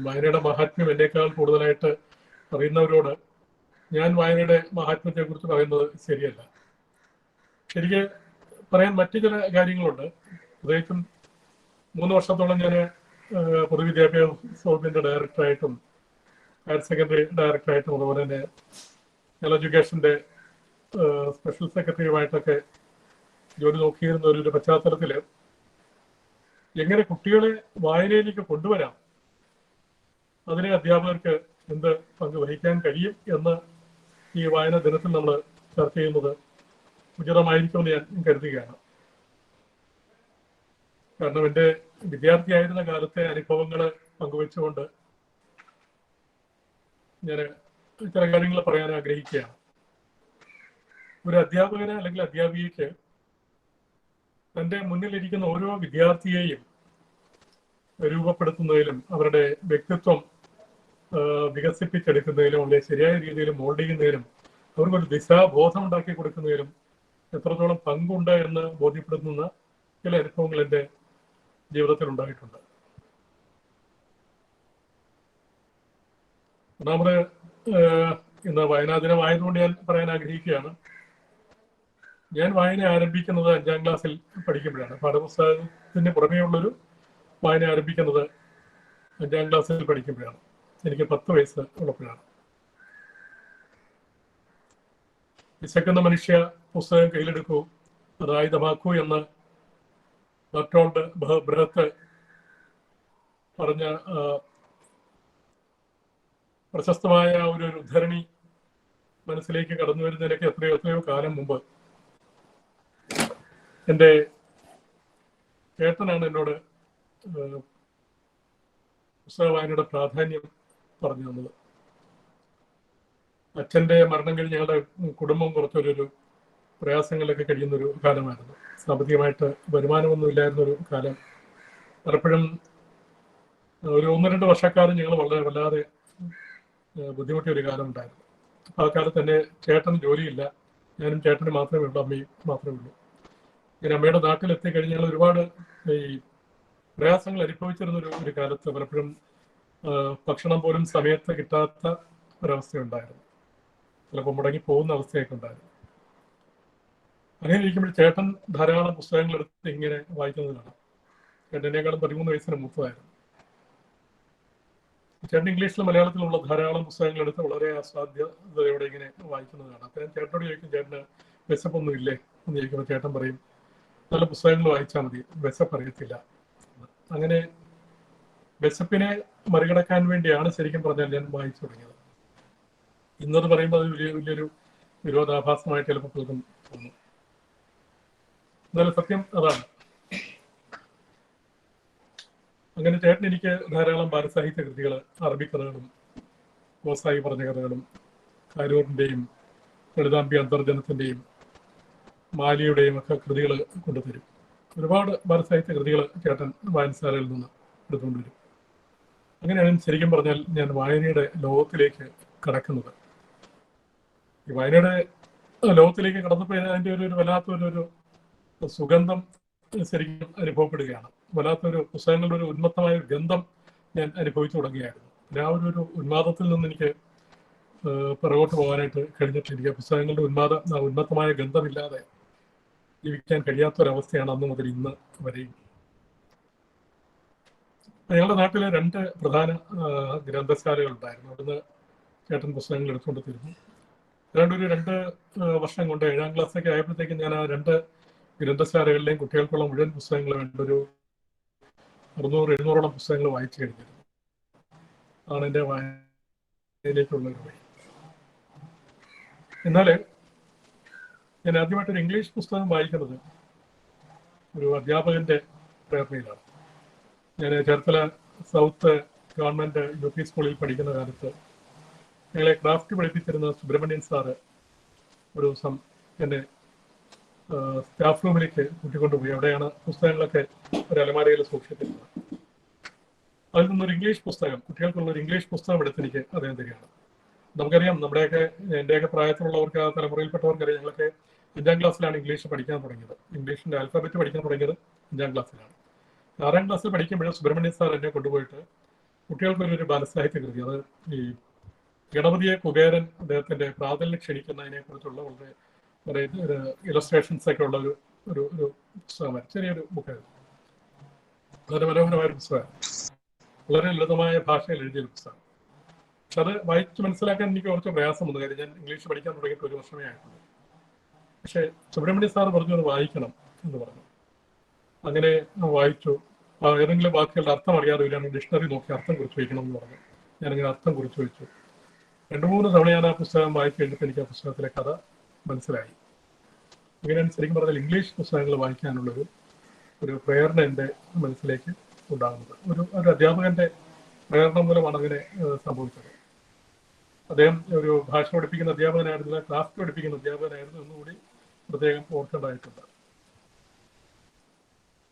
വായനയുടെ മഹാത്മ്യം എന്നേക്കാൾ കൂടുതലായിട്ട് അറിയുന്നവരോട് ഞാൻ വായനയുടെ മഹാത്മ്യത്തെക്കുറിച്ച് പറയുന്നത് ശരിയല്ല. ശരിക്ക് പറയാൻ മറ്റു ചില കാര്യങ്ങളുണ്ട്. പ്രത്യേകിച്ചും 3 വർഷത്തോളം ഞാൻ പൊതുവിദ്യാഭ്യാസ വകുപ്പിന്റെ ഡയറക്ടറായിട്ടും ഹയർ സെക്കൻഡറി ഡയറക്ടറായിട്ടും അതുപോലെ തന്നെ എഡ്യൂക്കേഷന്റെ സ്പെഷ്യൽ സെക്രട്ടറിയുമായിട്ടൊക്കെ ജോലി നോക്കിയിരുന്ന ഒരു പശ്ചാത്തലത്തിൽ എങ്ങനെ കുട്ടികളെ വായനയിലേക്ക് കൊണ്ടുവരാം, അതിനെ അധ്യാപകർക്ക് എന്ത് പങ്ക് വഹിക്കാൻ കഴിയും എന്ന് ഈ വായന ദിനത്തിൽ നമ്മൾ ചർച്ച ചെയ്യുന്നത് ഉചിതമായിരിക്കുമെന്ന് ഞാൻ കരുതുകയാണ്. കാരണം എൻ്റെ വിദ്യാർത്ഥിയായിരുന്ന കാലത്തെ അനുഭവങ്ങൾ പങ്കുവെച്ചുകൊണ്ട് ഞാൻ ചില കാര്യങ്ങൾ പറയാൻ ആഗ്രഹിക്കുകയാണ്. ഒരു അധ്യാപകന് അല്ലെങ്കിൽ അധ്യാപികയ്ക്ക് തൻ്റെ മുന്നിലിരിക്കുന്ന ഓരോ വിദ്യാർത്ഥിയെയും രൂപപ്പെടുത്തുന്നതിലും അവരുടെ വ്യക്തിത്വം വികസിപ്പിച്ചെടുക്കുന്നതിലും അവരുടെ ശരിയായ രീതിയിൽ മോൾഡ് ചെയ്യുന്നതിലും അവർക്കൊരു ദിശാബോധം ഉണ്ടാക്കി കൊടുക്കുന്നതിലും എത്രത്തോളം പങ്കുണ്ട് എന്ന് ബോധ്യപ്പെടുത്തുന്ന ചില അനുഭവങ്ങൾ എൻ്റെ ജീവിതത്തിൽ ഉണ്ടായിട്ടുണ്ട്. ഒന്നാമത് ഇന്ന് വായനാ ദിനമായതുകൊണ്ട് ഞാൻ പറയാൻ ആഗ്രഹിക്കുകയാണ്. ഞാൻ വായന ആരംഭിക്കുന്നത് 5ാം ക്ലാസ്സിൽ പഠിക്കുമ്പോഴാണ്. പാഠപുസ്തകത്തിന് പുറമേയുള്ളൊരു വായന ആരംഭിക്കുന്നത് 5ാം ക്ലാസ്സിൽ പഠിക്കുമ്പോഴാണ്. എനിക്ക് 10 വയസ്സ് ഉള്ളപ്പോഴാണ്. വിശക്കുന്ന മനുഷ്യ പുസ്തകം കയ്യിലെടുക്കൂ, അത് ആയുധമാക്കൂ എന്ന് ബർട്ടോൾഡ് ബ്രെഹ്ത് പറഞ്ഞ പ്രശസ്തമായ ഒരു ഉദ്ധരണി മനസ്സിലേക്ക് കടന്നു വരുന്നതിനൊക്കെ എത്രയോ കാലം മുമ്പ് എൻ്റെ ചേട്ടനാണ് എന്നോട് പുസ്തക വായനയുടെ പ്രാധാന്യം പറഞ്ഞു തന്നത്. അച്ഛൻ്റെ മരണം കഴിഞ്ഞ് ഞങ്ങളുടെ കുടുംബം കുറച്ചൊരു പ്രയാസങ്ങളിലൊക്കെ കഴിയുന്നൊരു കാലമായിരുന്നു. സാമ്പത്തികമായിട്ട് വരുമാനമൊന്നും ഇല്ലായിരുന്നൊരു കാലം. പലപ്പോഴും ഒരു 1-2 വർഷക്കാലം ഞങ്ങൾ വല്ലാതെ ബുദ്ധിമുട്ടിയ ഒരു കാലം ഉണ്ടായിരുന്നു. ആ കാലത്ത് തന്നെ ചേട്ടന് ജോലിയില്ല, ഞാനും ചേട്ടന് മാത്രമേ ഉള്ളൂ, അമ്മയും മാത്രമേ ഉള്ളൂ. ഇങ്ങനെ അമ്മയുടെ നാട്ടിലെത്തിക്കഴിഞ്ഞാൽ ഒരുപാട് ഈ പ്രയാസങ്ങൾ അനുഭവിച്ചിരുന്ന ഒരു കാലത്ത് പലപ്പോഴും ഭക്ഷണം പോലും സമയത്ത് കിട്ടാത്ത ഒരവസ്ഥയുണ്ടായിരുന്നു. ചിലപ്പോൾ മുടങ്ങി പോകുന്ന അവസ്ഥയൊക്കെ ഉണ്ടായിരുന്നു. അങ്ങനെ ഇരിക്കുമ്പോൾ ചേട്ടൻ ധാരാളം പുസ്തകങ്ങൾ എടുത്ത് ഇങ്ങനെ വായിക്കുന്നതിലാണ്. ചേട്ടനേക്കാളും 13 വയസ്സിന് മൂത്തതായിരുന്നു. ചേട്ടൻ ഇംഗ്ലീഷിലും മലയാളത്തിലുള്ള ധാരാളം പുസ്തകങ്ങൾ എടുത്ത് വളരെ ആസ്വാദ്യതയോടെ ഇങ്ങനെ വായിക്കുന്നതാണ്. അപ്പം ഞാൻ ചേട്ടനോട് ചോദിക്കും, ചേട്ടന് വിശപ്പൊന്നും ഇല്ലേ എന്ന് ചോദിക്കുമ്പോൾ ചേട്ടൻ പറയും, നല്ല പുസ്തകങ്ങൾ വായിച്ചാൽ മതി, വിശപ്പ് അറിയത്തില്ല. അങ്ങനെ വിശപ്പിനെ മറികടക്കാൻ വേണ്ടിയാണ് ശരിക്കും പറഞ്ഞാൽ ഞാൻ വായിച്ചു തുടങ്ങിയത്. ഇന്നത് പറയുമ്പോൾ അത് വലിയൊരു വിരോധാഭാസമായിട്ട് ചിലപ്പോൾ പലർക്കും തോന്നും. എന്നാലും സത്യം അതാണ്. അങ്ങനെ ചേട്ടൻ എനിക്ക് ധാരാളം ബാലസാഹിത്യ കൃതികൾ, അറബി കഥകളും ഗോസായി പറഞ്ഞ കഥകളും കാരൂറിൻ്റെയും ലളിതാംബി അന്തർജനത്തിൻ്റെയും മാലിയുടെയും ഒക്കെ കൃതികൾ കൊണ്ടുതരും. ഒരുപാട് ബാലസാഹിത്യ കൃതികൾ ചേട്ടൻ വായനശാലയിൽ നിന്ന് എടുത്തുകൊണ്ടുവരും. അങ്ങനെയാണ് ശരിക്കും പറഞ്ഞാൽ ഞാൻ വായനയുടെ ലോകത്തിലേക്ക് കടക്കുന്നത്. ഈ വായനയുടെ ലോകത്തിലേക്ക് കടന്നപ്പോൾ അതിൻ്റെ ഒരു വല്ലാത്തൊരു സുഗന്ധം ശരിക്കും അനുഭവപ്പെടുകയാണ്. വല്ലാത്തൊരു പുസ്തകങ്ങളുടെ ഒരു ഉന്മത്തമായ ഗന്ധം ഞാൻ അനുഭവിച്ചു തുടങ്ങുകയായിരുന്നു. ആ ഒരു ഉന്മാദത്തിൽ നിന്ന് എനിക്ക് പിറകോട്ട് പോകാനായിട്ട് കഴിഞ്ഞിട്ടിരിക്കുക. പുസ്തകങ്ങളുടെ ഉന്മത്തമായ ഗന്ധമില്ലാതെ ജീവിക്കാൻ കഴിയാത്തൊരവസ്ഥയാണ് അന്ന് മുതൽ ഇന്ന് വരെയും. ഞങ്ങളുടെ നാട്ടിലെ 2 പ്രധാന ഗ്രന്ഥശാലകളുണ്ടായിരുന്നു. അവിടുന്ന് ചേട്ടൻ പുസ്തകങ്ങൾ എടുത്തുകൊണ്ട് തരുന്നു. 2 വർഷം കൊണ്ട് 7ാം ക്ലാസ്സൊക്കെ ആയപ്പോഴത്തേക്കും ഞാൻ ആ 2 ഗ്രന്ഥശാലകളിലെയും കുട്ടികൾക്കുള്ള മുഴുവൻ പുസ്തകങ്ങൾ വേണ്ട ഒരു 600-700ഓളം പുസ്തകങ്ങൾ വായിച്ചു കഴിഞ്ഞിരുന്നു. ആണ് എൻ്റെ വായനയിലേക്കുള്ള ഒരു വഴി. എന്നാൽ ഞാൻ ആദ്യമായിട്ടൊരു ഇംഗ്ലീഷ് പുസ്തകം വായിക്കുന്നത് ഒരു അധ്യാപകന്റെ പ്രേരണയിലാണ്. ഞാൻ ചേർത്തല സൗത്ത് ഗവൺമെന്റ് UP സ്കൂളിൽ പഠിക്കുന്ന കാലത്ത് ഞങ്ങളെ ക്രാഫ്റ്റ് പഠിപ്പിച്ചിരുന്ന സുബ്രഹ്മണ്യൻ സാറ് ഒരു ദിവസം എന്നെ സ്റ്റാഫ് റൂമിലേക്ക് കൂട്ടിക്കൊണ്ടുപോയി. അവിടെയാണ് പുസ്തകങ്ങളൊക്കെ ഒരു അലമാരയിൽ സൂക്ഷിച്ചിരുന്നത്. അതിൽ നിന്നൊരു ഇംഗ്ലീഷ് പുസ്തകം, കുട്ടികൾക്കുള്ള ഒരു ഇംഗ്ലീഷ് പുസ്തകം എടുത്തെനിക്ക് അദ്ദേഹം തരികയാണ്. നമുക്കറിയാം, എൻ്റെയൊക്കെ പ്രായത്തിലുള്ളവർക്ക്, ആ തലമുറയിൽപ്പെട്ടവർക്കറിയാം, ഞങ്ങളൊക്കെ 5ാം ക്ലാസ്സിലാണ് ഇംഗ്ലീഷ് പഠിക്കാൻ തുടങ്ങിയത്. ഇംഗ്ലീഷിന്റെ ആൽഫബറ്റ് പഠിക്കാൻ തുടങ്ങിയത് 5ാം ക്ലാസ്സിലാണ്. 6ാം ക്ലാസ്സിൽ പഠിക്കുമ്പോഴും സുബ്രഹ്മണ്യൻ സാർ എന്നെ കൊണ്ടുപോയിട്ട് കുട്ടികൾക്കൊരു ബാലസാഹിത്യ കൃതി, അത് ഈ ഗണപതിയെ കുബേരൻ അദ്ദേഹത്തിന്റെ പ്രാതലിന് ക്ഷണിക്കുന്നതിനെ കുറിച്ചുള്ള വളരെ ഇലസ്ട്രേഷൻസ് ഒക്കെ ഉള്ള ഒരു പുസ്തകമായിരുന്നു. ചെറിയൊരു ബുക്കായിരുന്നു. വളരെ മനോഹരമായ ഒരു പുസ്തകമാണ്. വളരെ ലളിതമായ ഭാഷയിൽ എഴുതിയൊരു പുസ്തകം. പക്ഷെ അത് വായിച്ച് മനസ്സിലാക്കാൻ എനിക്ക് കുറച്ച് പ്രയാസം വന്നു. കാര്യം ഞാൻ ഇംഗ്ലീഷ് പഠിക്കാൻ തുടങ്ങിയിട്ട് 1 വർഷമേ ആയിട്ടുള്ളൂ. പക്ഷെ സുബ്രഹ്മണ്യ സാർ പറഞ്ഞു അത് വായിക്കണം എന്ന് പറഞ്ഞു. അങ്ങനെ വായിച്ചു. ഏതെങ്കിലും വാക്കുകളുടെ അർത്ഥം അറിയാതെ വരികയാണെങ്കിൽ ഡിക്ഷണറി നോക്കി അർത്ഥം കുറിച്ച് വയ്ക്കണം എന്ന് പറഞ്ഞു. ഞാനിങ്ങനെ അർത്ഥം കുറിച്ച് വെച്ചു. 2-3 തവണ ഞാൻ ആ പുസ്തകം വായിച്ചു കഴിഞ്ഞപ്പോൾ എനിക്ക് ആ പുസ്തകത്തിലെ കഥ മനസ്സിലായി. അങ്ങനെയാണ് ശരിക്കും പറഞ്ഞാൽ ഇംഗ്ലീഷ് പുസ്തകങ്ങൾ വായിക്കാനുള്ളൊരു പ്രേരണ എൻ്റെ മനസ്സിലേക്ക് ഉണ്ടാകുന്നത്. ഒരു അധ്യാപകന്റെ പ്രേരണ മൂലമാണ് അങ്ങനെ സംഭവിച്ചത്. അദ്ദേഹം ഒരു ഭാഷ പഠിപ്പിക്കുന്ന അധ്യാപകനായിരുന്നില്ല, ക്രാഫ്റ്റ് പഠിപ്പിക്കുന്ന അധ്യാപകനായിരുന്നു എന്നുകൂടി പ്രത്യേകം ഓർക്കേണ്ടതായിട്ടുണ്ട്.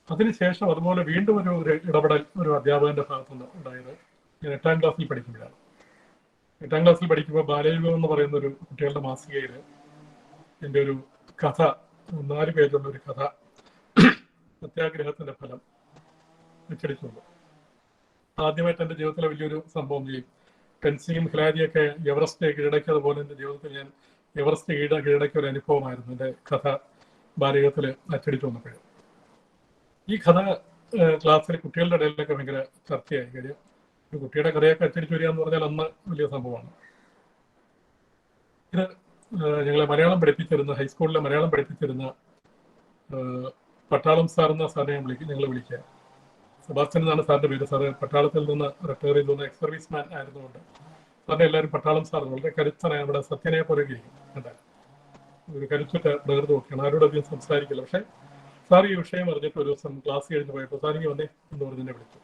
അതിനുശേഷം അതുപോലെ വീണ്ടും ഒരു ഇടപെടൽ ഒരു അധ്യാപകന്റെ ഭാഗത്തുനിന്ന് ഉണ്ടായത് ഞാൻ 8ാം ക്ലാസ്സിൽ പഠിക്കുമ്പോഴാണ്. 8ാം ക്ലാസ്സിൽ പഠിക്കുമ്പോൾ ബാലയുഗം എന്ന് പറയുന്ന ഒരു കുട്ടികളുടെ മാസികയിൽ എൻ്റെ ഒരു കഥ, 4 പേജുള്ള ഒരു കഥ, സത്യാഗ്രഹത്തിന്റെ ഫലം അച്ചടിച്ചുള്ളൂ. ആദ്യമായിട്ട് എൻ്റെ ജീവിതത്തിലെ വലിയൊരു സംഭവം. ഈ ടെൻസിയും ഹിലാരിയൊക്കെ എവറസ്റ്റ് കീഴടക്കിയതുപോലെ എൻ്റെ ജീവിതത്തിൽ ഞാൻ എവറസ്റ്റ് കീഴടക്കിയ ഒരു അനുഭവമായിരുന്നു എൻ്റെ കഥ ബാലയുഗത്തിൽ അച്ചടിച്ചു വന്നപ്പോഴും. ഈ കഥ ക്ലാസ്സിലെ കുട്ടികളുടെ ഇടയിലൊക്കെ ഭയങ്കര ചർച്ചയായി. കാര്യം ഒരു കുട്ടിയുടെ കഥയൊക്കെ അച്ചടിച്ചു വരിക എന്ന് പറഞ്ഞാൽ അന്ന് വലിയ സംഭവമാണ്. ഇത് ഞങ്ങളെ മലയാളം പഠിപ്പിച്ചിരുന്ന, ഹൈസ്കൂളിലെ മലയാളം പഠിപ്പിച്ചിരുന്ന പട്ടാളം സാർ എന്ന സാറിനെ ഞങ്ങൾ വിളിക്കുക. സെബാസ്റ്റ്യൻ എന്നാണ് സാറിന്റെ പേര്. സാറ് പട്ടാളത്തിൽ നിന്ന് റിട്ടയർ ചെയ്ത് എക്സ് സർവീസ് മാൻ ആയിരുന്നുകൊണ്ട് സാറിനെ എല്ലാവരും പട്ടാളം സാർ, വളരെ കരുത്തനായ നമ്മുടെ സത്യനെ പോലെ ഇരിക്കും. ഒരു കരുത്തുറ്റ പ്രകൃതമൊക്കെയാണ്. ആരോടും അധികം സംസാരിക്കില്ല. പക്ഷെ സാർ ഈ വിഷയം അറിഞ്ഞിട്ട് ഒരു ദിവസം ക്ലാസ് കഴിഞ്ഞ് പോയപ്പോൾ സാറിങ്ങി വന്നേ എന്ന് പറഞ്ഞ് എന്നെ വിളിച്ചു.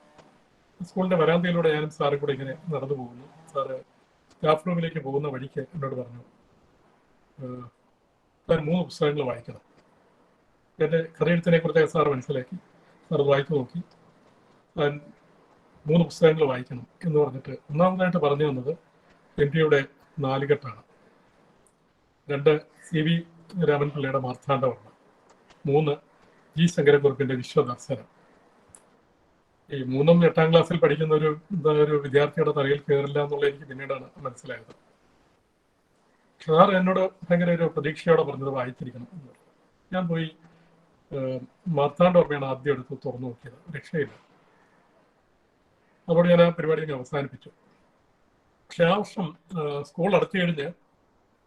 സ്കൂളിന്റെ വരാന്തയിലൂടെ ഞാനും സാറും കൂടെ ഇങ്ങനെ നടന്നു പോകുന്നു. സാറ് സ്റ്റാഫ് റൂമിലേക്ക് പോകുന്ന വഴിക്ക് എന്നോട് പറഞ്ഞു, സാർ 3 പുസ്തകങ്ങൾ വായിക്കണം. എൻ്റെ കഥയെഴുത്തിനെ കുറിച്ചൊക്കെ സാർ മനസ്സിലാക്കി. സാർ വായിച്ചു നോക്കി. താൻ 3 പുസ്തകങ്ങൾ വായിക്കണം എന്ന് പറഞ്ഞിട്ട് ഒന്നാമതായിട്ട് പറഞ്ഞു തന്നത് ഹെൻറിയുടെ 4 കെട്ടാണ്. 2 CV രാമൻപിള്ളയുടെ മാർത്താണ്ഡവർമ്മ, 3 G ശങ്കരക്കുറുപ്പിന്റെ വിശ്വദർശനം. ഈ 3ഉം 8ാം ക്ലാസ്സിൽ പഠിക്കുന്ന ഒരു വിദ്യാർത്ഥിയുടെ തലയിൽ കയറില്ല എന്നുള്ളത് എനിക്ക് പിന്നീടാണ് മനസ്സിലായത്. സാർ എന്നോട് ഭയങ്കര ഒരു പ്രതീക്ഷയോടെ പറഞ്ഞത് വായിച്ചിരിക്കണം എന്ന്. ഞാൻ പോയി മാർത്താണ്ഡവർമ്മയാണ് ആദ്യം എടുത്ത് തുറന്നു നോക്കിയത്. രക്ഷയില്ല. അതോടെ ഞാൻ ആ പരിപാടി അവസാനിപ്പിച്ചു. പക്ഷെ ആ വർഷം സ്കൂൾ അടച്ചു കഴിഞ്ഞ്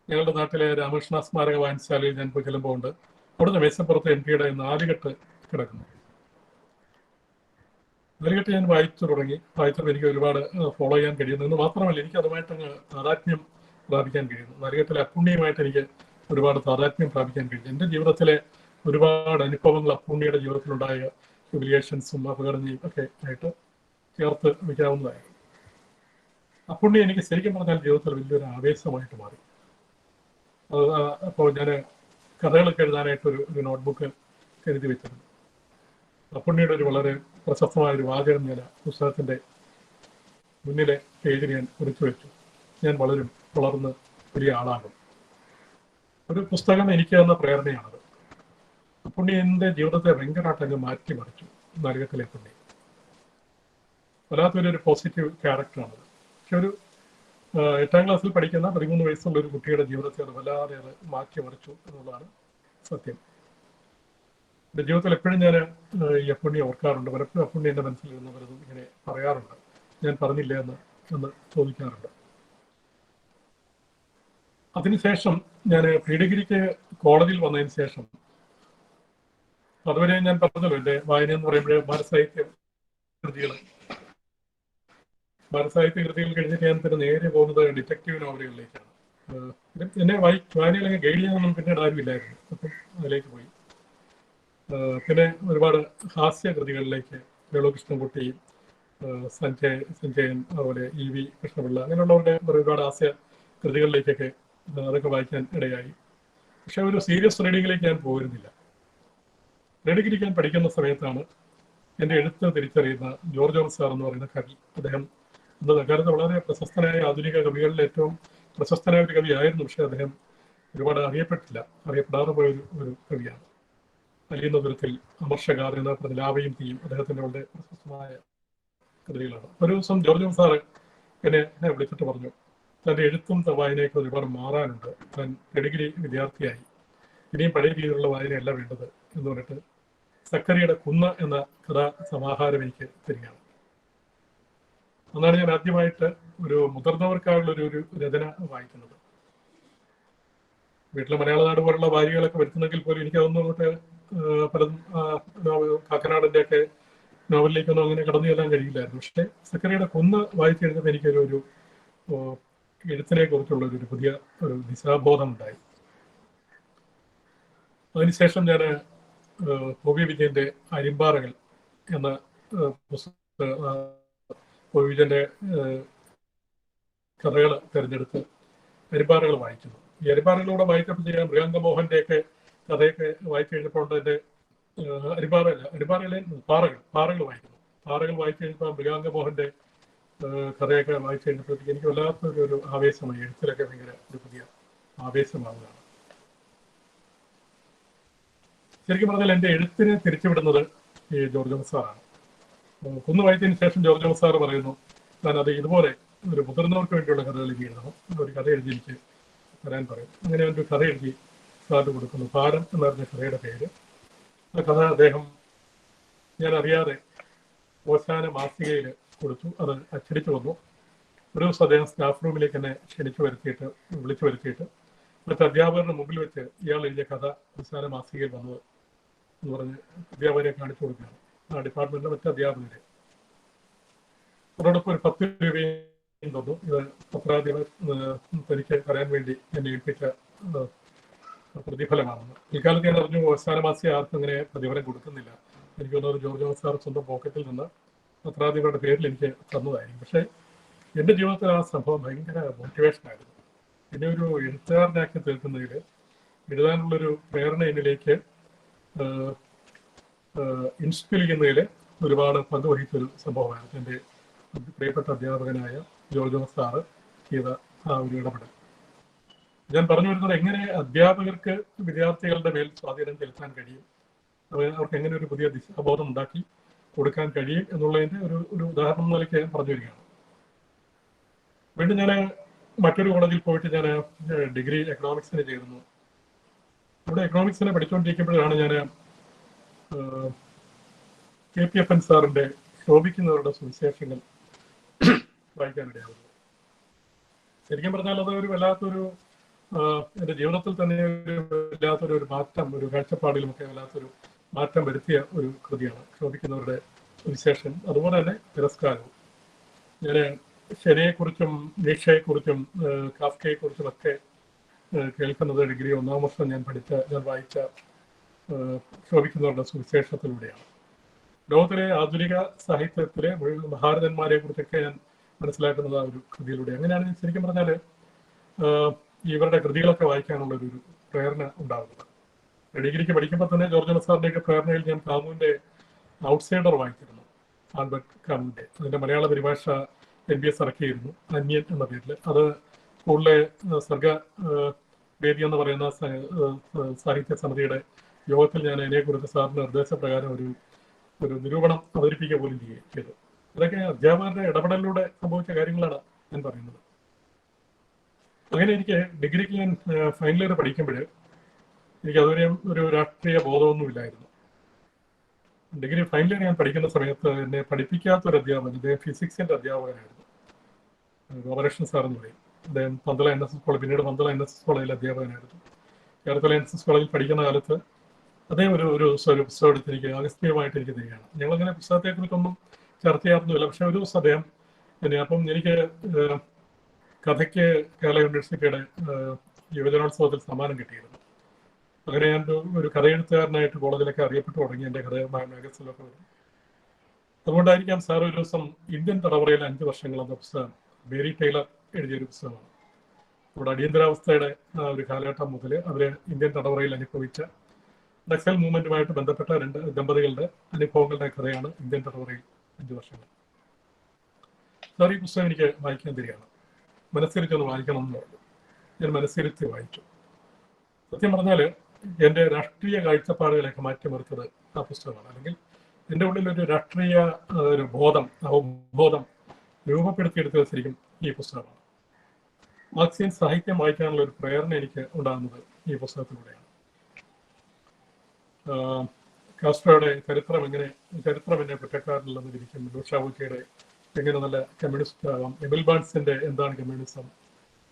ഞങ്ങളുടെ നാട്ടിലെ രാമകൃഷ്ണ സ്മാരക വായനശാലയിൽ ഞാൻ പോയി ചെല്ലുമ്പോൾ ഉണ്ട് അവിടുന്ന് മേശപ്പുറത്ത് MP-യുടെ 4 കെട്ട് കിടക്കുന്നു. 4 കെട്ട് ഞാൻ വായിച്ചു തുടങ്ങി. വായിച്ചപ്പോൾ എനിക്ക് ഒരുപാട് ഫോളോ ചെയ്യാൻ കഴിയുന്നു എന്ന് മാത്രമല്ല, എനിക്ക് അതുമായിട്ട് താതാത്മ്യം പ്രാപിക്കാൻ കഴിയുന്നു. 4 കെട്ടിലെ അപ്പുണ്ണിയുമായിട്ട് എനിക്ക് ഒരുപാട് താതാത്മ്യം പ്രാപിക്കാൻ കഴിയും. എൻ്റെ ജീവിതത്തിലെ ഒരുപാട് അനുഭവങ്ങൾ അപ്പുണ്ണിയുടെ ജീവിതത്തിലുണ്ടായ ഹ്യൂമിലിയേഷൻസും അപകടങ്ങളും ഒക്കെ ആയിട്ട് ചേർത്ത് വയ്ക്കാവുന്നതായിരുന്നു. അപ്പുണ്ണി എനിക്ക് ശരിക്കും പറഞ്ഞാൽ ജീവിതത്തിൽ വലിയൊരു ആവേശമായിട്ട് മാറി. അപ്പോൾ ഞാൻ കഥകളൊക്കെ എഴുതാനായിട്ട് ഒരു നോട്ട്ബുക്ക് കരുതി വെച്ചിരുന്നു. അപ്പുണ്ണിയുടെ ഒരു വളരെ പ്രശസ്തമായ ഒരു വാചകം ഞാൻ പുസ്തകത്തിൻ്റെ മുന്നിലെ പേജിൽ ഞാൻ കുറിച്ചു വെച്ചു. ഞാൻ വളർന്ന് വലിയ ആളാകും. ഒരു പുസ്തകം എനിക്ക് തന്ന പ്രേരണയാണത്. അപ്പുണ്ണി എൻ്റെ ജീവിതത്തെ ഭയങ്കരമായിട്ട് മാറ്റിമറിച്ചു. 4 കെട്ടിലെ പുണ്ണി വല്ലാത്തൊരു പോസിറ്റീവ് ക്യാരക്ടറാണത്. പക്ഷെ ഒരു 8ാം ക്ലാസ്സിൽ പഠിക്കുന്ന 13 വയസ്സുള്ള ഒരു കുട്ടിയുടെ ജീവിതത്തെ അത് വല്ലാതെ മാറ്റിമറിച്ചു എന്നുള്ളതാണ് സത്യം. എൻ്റെ ജീവിതത്തിൽ എപ്പോഴും ഞാൻ ഈ അപ്പുണ്ണിയെ ഓർക്കാറുണ്ട്. പലപ്പോഴും അപ്പുണ്ണി എൻ്റെ മനസ്സിലിരുന്ന് പലതും ഇങ്ങനെ പറയാറുണ്ട്. ഞാൻ പറഞ്ഞില്ല എന്ന് ചോദിക്കാറുണ്ട്. അതിനുശേഷം ഞാൻ പ്രീ-ഡിഗ്രിക്ക് കോളേജിൽ വന്നതിന് ശേഷം, അതുവരെ ഞാൻ പറഞ്ഞല്ലോ എൻ്റെ വായന എന്ന് പറയുമ്പോൾ ബാലസാഹിത്യ കൃതികൾ കഴിഞ്ഞിട്ട് ഞാൻ പിന്നെ നേരെ പോകുന്നത് ഡിറ്റക്റ്റീവ് നോവലുകളിലേക്കാണ്. എന്നെ വായനയിലൊക്കെ ഗൈഡ് ചെയ്യാനൊന്നും പിന്നീട് ആരുമില്ലായിരുന്നു. അപ്പം അതിലേക്ക് പോയി. പിന്നെ ഒരുപാട് ഹാസ്യകൃതികളിലേക്ക് വേളു-കൃഷ്ണൻകുട്ടി, സഞ്ജയൻ, അതുപോലെ EV കൃഷ്ണപിള്ള, അങ്ങനെയുള്ളവരുടെ ഒരുപാട് ഹാസ്യ കൃതികളിലേക്കൊക്കെ അതൊക്കെ വായിക്കാൻ ഇടയായി. പക്ഷെ ഒരു സീരിയസ് റീഡിങ്ങിലേക്ക് ഞാൻ പോയിരുന്നില്ല. പ്രീ-ഡിഗ്രിക്ക് ഞാൻ പഠിക്കുന്ന സമയത്താണ് എൻ്റെ എഴുത്ത് തിരിച്ചറിയുന്ന ജോർജ് ഓമൻ സാർ എന്ന് പറയുന്ന കവി. അദ്ദേഹം അക്കാലത്ത് വളരെ പ്രശസ്തനായ ആധുനിക കവികളിൽ ഏറ്റവും പ്രശസ്തനായ ഒരു കവിയായിരുന്നു. പക്ഷെ അദ്ദേഹം ഒരുപാട് അറിയപ്പെടാതെ പോയ ഒരു കവിയാണ്. അലിയുന്ന ദൂരത്തിൽ, അമർഷകാർ എന്ന പറഞ്ഞ ലാവയും തീയും അദ്ദേഹത്തിൻ്റെ വളരെ പ്രശസ്തമായ കൃതികളാണ്. ഒരു ദിവസം ജോർജ് ഓമൻ സാറ് എന്നെ വിളിച്ചിട്ട് പറഞ്ഞു, തൻ്റെ എഴുത്തും വായനയൊക്കെ ഒരുപാട് മാറാനുണ്ട്. താൻ ഡിഗ്രി വിദ്യാർത്ഥിയായി, ഇനിയും പഴയ രീതിയിലുള്ള വായനയല്ല വേണ്ടത് എന്ന് പറഞ്ഞിട്ട് സക്കറിയുടെ കുന്ന് എന്ന കഥാ സമാഹാരം എനിക്ക് തരികയാണ്. അന്നാണ് ഞാൻ ആദ്യമായിട്ട് ഒരു മുതിർന്നവർക്കായുള്ള ഒരു രചന വായിക്കുന്നത്. വീട്ടിലെ മലയാള നാട് പോലുള്ള വാരികളൊക്കെ വരുത്തുന്നെങ്കിൽ പോലും എനിക്കതൊന്നും അങ്ങോട്ട് പലതും കാക്കനാടിൻ്റെ ഒക്കെ നോവലിലേക്കൊന്നും അങ്ങനെ കടന്നു ചെല്ലാൻ കഴിയില്ലായിരുന്നു. പക്ഷെ സക്കറിയുടെ കുന്ന് വായിച്ചു കഴിഞ്ഞപ്പോൾ എനിക്കൊരു എഴുത്തിനെ കുറിച്ചുള്ള ഒരു പുതിയ ഒരു ദിശാബോധം ഉണ്ടായി. അതിനുശേഷം ഞാൻ ഒ.വി. വിജയന്റെ അരിമ്പാറകൾ എന്ന ഒ.വി. വിജയന്റെ കഥകൾ തിരഞ്ഞെടുത്ത് അരിമ്പാറകൾ വായിക്കുന്നു. ഈ അരിമ്പാറകളിലൂടെ വായിച്ചപ്പോൾ ചെയ്യാൻ മൃഗാംഗമോഹന്റെ ഒക്കെ കഥയൊക്കെ വായിച്ചു കഴിഞ്ഞപ്പോൾ എൻ്റെ അരിമ്പാറകളെ പാറകൾ വായിക്കുന്നു. പാറകൾ വായിച്ചു കഴിഞ്ഞപ്പോൾ മൃഗാംഗമോഹന്റെ കഥയൊക്കെ വായിച്ചു കഴിഞ്ഞപ്പോഴത്തേക്ക് എനിക്ക് വല്ലാത്തൊരു ആവേശമായി. എഴുത്തിലൊക്കെ ഭയങ്കര ഒരു പുതിയ ആവേശമാവുകയാണ്. ശരിക്കും പറഞ്ഞാൽ എൻ്റെ എഴുത്തിനെ തിരിച്ചുവിടുന്നത് ഈ ജോർജ് ഓമൻ സാറാണ്. കുന്ന് വായിച്ചതിന് ശേഷം ജോർജ് ഓമൻ സാറ് പറയുന്നു, ഞാനത് ഇതുപോലെ ഒരു മുതിർന്നവർക്ക് വേണ്ടിയുള്ള കഥകൾ ഇനി എഴുതണം, ഒരു കഥ എഴുതി എനിക്ക് തരാൻ പറയും. അങ്ങനെ ഒരു കഥ എഴുതി സാറിന് കൊടുക്കുന്നു. പാരം എന്ന് പറഞ്ഞ കഥയുടെ പേര്. ആ കഥ അദ്ദേഹം ഞാൻ അറിയാതെ ഓശാന മാസികയിൽ കൊടുത്തു. അത് അച്ചടിച്ചു വന്നു. ഒരു ദിവസം അദ്ദേഹം സ്റ്റാഫ് റൂമിലേക്ക് എന്നെ വിളിച്ചു വരുത്തിയിട്ട് മറ്റ് അധ്യാപകരുടെ മുമ്പിൽ വെച്ച് ഇയാൾ എഴുതിയ കഥ ഓശാന മാസികയിൽ വന്നത് എന്ന് പറഞ്ഞ് അധ്യാപകരെ കാണിച്ചു കൊടുക്കുകയാണ്. ആ ഡിപ്പാർട്ട്മെന്റിലെ മറ്റ് അധ്യാപകരെ. അതോടൊപ്പം ഒരു 10 രൂപയും തന്നു. ഇത് പത്രാധിപർ തനിക്ക് പറയാൻ വേണ്ടി എന്നെ ഏൽപ്പിച്ച പ്രതിഫലമാണെന്ന്. ഇക്കാലത്ത് ഞാൻ അറിഞ്ഞു ഓശാന മാസിക ആർക്കും അങ്ങനെ പ്രതിഫലം കൊടുക്കുന്നില്ല. എനിക്ക് തോന്നുന്നത് ജോർജ് ഓമൻ സാർ സ്വന്തം പോക്കറ്റിൽ നിന്ന് പത്രാധിപരുടെ പേരിൽ എനിക്ക് തന്നതായിരിക്കും. പക്ഷേ എൻ്റെ ജീവിതത്തിൽ ആ സംഭവം ഭയങ്കര മോട്ടിവേഷനായിരുന്നു. എന്നെ ഒരു എഴുത്തുകാരനാക്കി തീർക്കുന്നതിൽ, എഴുതാനുള്ളൊരു പ്രേരണ എന്നിലേക്ക് ഇൻസ്പിൽ ചെയ്യുന്നതിൽ ഒരുപാട് പങ്കുവഹിച്ചൊരു സംഭവമാണ് എൻ്റെ പ്രിയപ്പെട്ട അധ്യാപകനായ ജോർജ് ഓമൻ സാറ് ചെയ്ത ആ ഒരു ഇടപെടൽ. ഞാൻ പറഞ്ഞു വരുന്നത് എങ്ങനെ അധ്യാപകർക്ക് വിദ്യാർത്ഥികളുടെ മേൽ സ്വാധീനം ചെലുത്താൻ കഴിയും, അവർക്ക് എങ്ങനെ ഒരു പുതിയ ദിശാബോധം ഉണ്ടാക്കി കൊടുക്കാൻ കഴിയും എന്നുള്ളതിൻ്റെ ഒരു ഉദാഹരണം നിലയ്ക്ക് ഞാൻ പറഞ്ഞു വരികയാണ്. വീണ്ടും ഞാൻ മറ്റൊരു കോളേജിൽ പോയിട്ട് ഞാൻ ഡിഗ്രി എക്കണോമിക്സിന് ചേർന്നു. അവിടെ എക്കണോമിക്സിനെ പഠിച്ചുകൊണ്ടിരിക്കുമ്പോഴാണ് ഞാൻ KPFN സാറിൻ്റെ ശോഭിക്കുന്നവരുടെ സുവിശേഷങ്ങൾ വായിക്കാനിടയാവുന്നത്. ശരിക്കും പറഞ്ഞാൽ അത് ഒരു വല്ലാത്തൊരു എൻ്റെ ജീവിതത്തിൽ തന്നെ വല്ലാത്തൊരു മാറ്റം, ഒരു കാഴ്ചപ്പാടിലുമൊക്കെ വല്ലാത്തൊരു മാറ്റം വരുത്തിയ ഒരു കൃതിയാണ് ശോഭിക്കുന്നവരുടെ സുവിശേഷം. അതുപോലെ തന്നെ തിരസ്കാരവും. ഞാൻ ശരിയെക്കുറിച്ചും നീഷയെക്കുറിച്ചും കാഫ്കയെക്കുറിച്ചും ഒക്കെ കേൾക്കുന്നത് ഡിഗ്രി 1-ാം വർഷം ഞാൻ വായിച്ച ശോഭിക്കുന്നവരുടെ സുവിശേഷത്തിലൂടെയാണ്. ലോകത്തിലെ ആധുനിക സാഹിത്യത്തിലെ മഹാരഥന്മാരെ കുറിച്ചൊക്കെ ഞാൻ മനസ്സിലാക്കുന്നത് ആ ഒരു കൃതിയിലൂടെ. അങ്ങനെയാണ് ശരിക്കും പറഞ്ഞാൽ ഇവരുടെ കൃതികളൊക്കെ വായിക്കാനുള്ള ഒരു പ്രേരണ ഉണ്ടാകുന്നത്. ഡിഗ്രിക്ക് പഠിക്കുമ്പോൾ തന്നെ ജോർജ് സാറിൻ്റെയൊക്കെ പ്രേരണയിൽ ഞാൻ കാമുവിൻ്റെ ഔട്ട്സൈഡർ വായിച്ചിരുന്നു, ആൽബർട്ട് കാമുവിൻ്റെ. അതിൻ്റെ മലയാള പരിഭാഷ NBS ഇറക്കിയിരുന്നു, അന്യൻ എന്ന പേരിൽ. അത് സ്കൂളിലെ സർഗ വേദി എന്ന് പറയുന്ന സാഹിത്യ സമിതിയുടെ യോഗത്തിൽ ഞാൻ അതിനെക്കുറിച്ച് സാറിൻ്റെ നിർദ്ദേശപ്രകാരം ഒരു നിരൂപണം അവതരിപ്പിക്കുക പോലും ചെയ്തു. ഇതൊക്കെ അധ്യാപകരുടെ ഇടപെടലിലൂടെ സംഭവിച്ച കാര്യങ്ങളാണ് ഞാൻ പറയുന്നത്. അങ്ങനെ എനിക്ക് ഡിഗ്രിക്ക് ഞാൻ ഫൈനൽ ഇയർ പഠിക്കുമ്പോൾ എനിക്ക് അതുവരെ ഒരു രാഷ്ട്രീയ ബോധമൊന്നുമില്ലായിരുന്നു. ഡിഗ്രി ഫൈനൽ ഇയർ ഞാൻ പഠിക്കുന്ന സമയത്ത് എന്നെ പഠിപ്പിക്കാത്തൊരു അധ്യാപകൻ, അദ്ദേഹം ഫിസിക്സിൻ്റെ അധ്യാപകനായിരുന്നു, ഗോപാലകൃഷ്ണൻ സാർ എന്ന് പറയും. അദ്ദേഹം പന്തള NSS കോളേജ്, പിന്നീട് പന്തള NSS കോളേജിൽ അധ്യാപകനായിരുന്നു. കേരളത്തിലെ NSS കോളേജിൽ പഠിക്കുന്ന കാലത്ത് അദ്ദേഹം ഒരു പുസ്തകം എടുത്തിരിക്കുക, അഗസ്ത്യമായിട്ട് എനിക്ക് തരികയാണ്. ഞങ്ങളങ്ങനെ പുസ്തകത്തെക്കുറിച്ചൊന്നും ചർച്ച ചെയ്യാറൊന്നുമില്ല. പക്ഷെ ഒരു ദിവസം അദ്ദേഹം അപ്പം എനിക്ക് കഥയ്ക്ക് കേരള യൂണിവേഴ്സിറ്റിയുടെ യുവജനോത്സവത്തിൽ സമ്മാനം കിട്ടിയിരുന്നു. അങ്ങനെ ഞാൻ ഒരു കഥയെഴുത്തുകാരനായിട്ട് കോളേജിലൊക്കെ അറിയപ്പെട്ടു തുടങ്ങി. എൻ്റെ കഥ മാഗസിനിലൊക്കെ വരും. അതുകൊണ്ടായിരിക്കാം സാർ ഒരു ദിവസം ഇന്ത്യൻ തലമുറയിലെ 5 വർഷങ്ങൾ എന്ന പുസ്തകം മേരി ടൈലർ എഴുതിയൊരു പുസ്തകമാണ്. ഇവിടെ അടിയന്തരാവസ്ഥയുടെ ഒരു കാലഘട്ടം മുതൽ അവർ ഇന്ത്യൻ തലമുറയിൽ അനുഭവിച്ച നക്സൽ മൂവ്മെന്റുമായിട്ട് ബന്ധപ്പെട്ട 2 ദമ്പതികളുടെ അനുഭവങ്ങളുടെ കഥയാണ് ഇന്ത്യൻ തലമുറയിൽ 5 വർഷങ്ങൾ. സാർ ഈ പുസ്തകം എനിക്ക് വായിക്കാൻ തരികയാണ്. മനസ്സിരുത്തൊന്ന് വായിക്കണം എന്ന് പറഞ്ഞു. ഞാൻ മനസ്സിരുത്തി വായിച്ചു. സത്യം പറഞ്ഞാൽ എൻ്റെ രാഷ്ട്രീയ കാഴ്ചപ്പാടുകളെയൊക്കെ മാറ്റിമറിച്ചത് ആ പുസ്തകമാണ്. അല്ലെങ്കിൽ എൻ്റെ ഉള്ളിൽ ഒരു രാഷ്ട്രീയ ഒരു അവബോധം രൂപപ്പെടുത്തിയെടുത്തത് ശരിക്കും ഈ പുസ്തകമാണ്. മാർക്സിയൻ സാഹിത്യം വായിക്കാനുള്ള ഒരു പ്രേരണ എനിക്ക് ഉണ്ടാകുന്നത് ഈ പുസ്തകത്തിലൂടെയാണ്. കാസ്ട്രോയുടെ ചരിത്രം എന്നെ കുറ്റക്കാരനില്ലെന്ന് വിധിക്കും, ലൂഷാബുക്കിയുടെ എങ്ങനെ നല്ല കമ്മ്യൂണിസ്റ്റ് ആവാം, എമിൽ ബാൺസിൻ്റെ എന്താണ് കമ്മ്യൂണിസം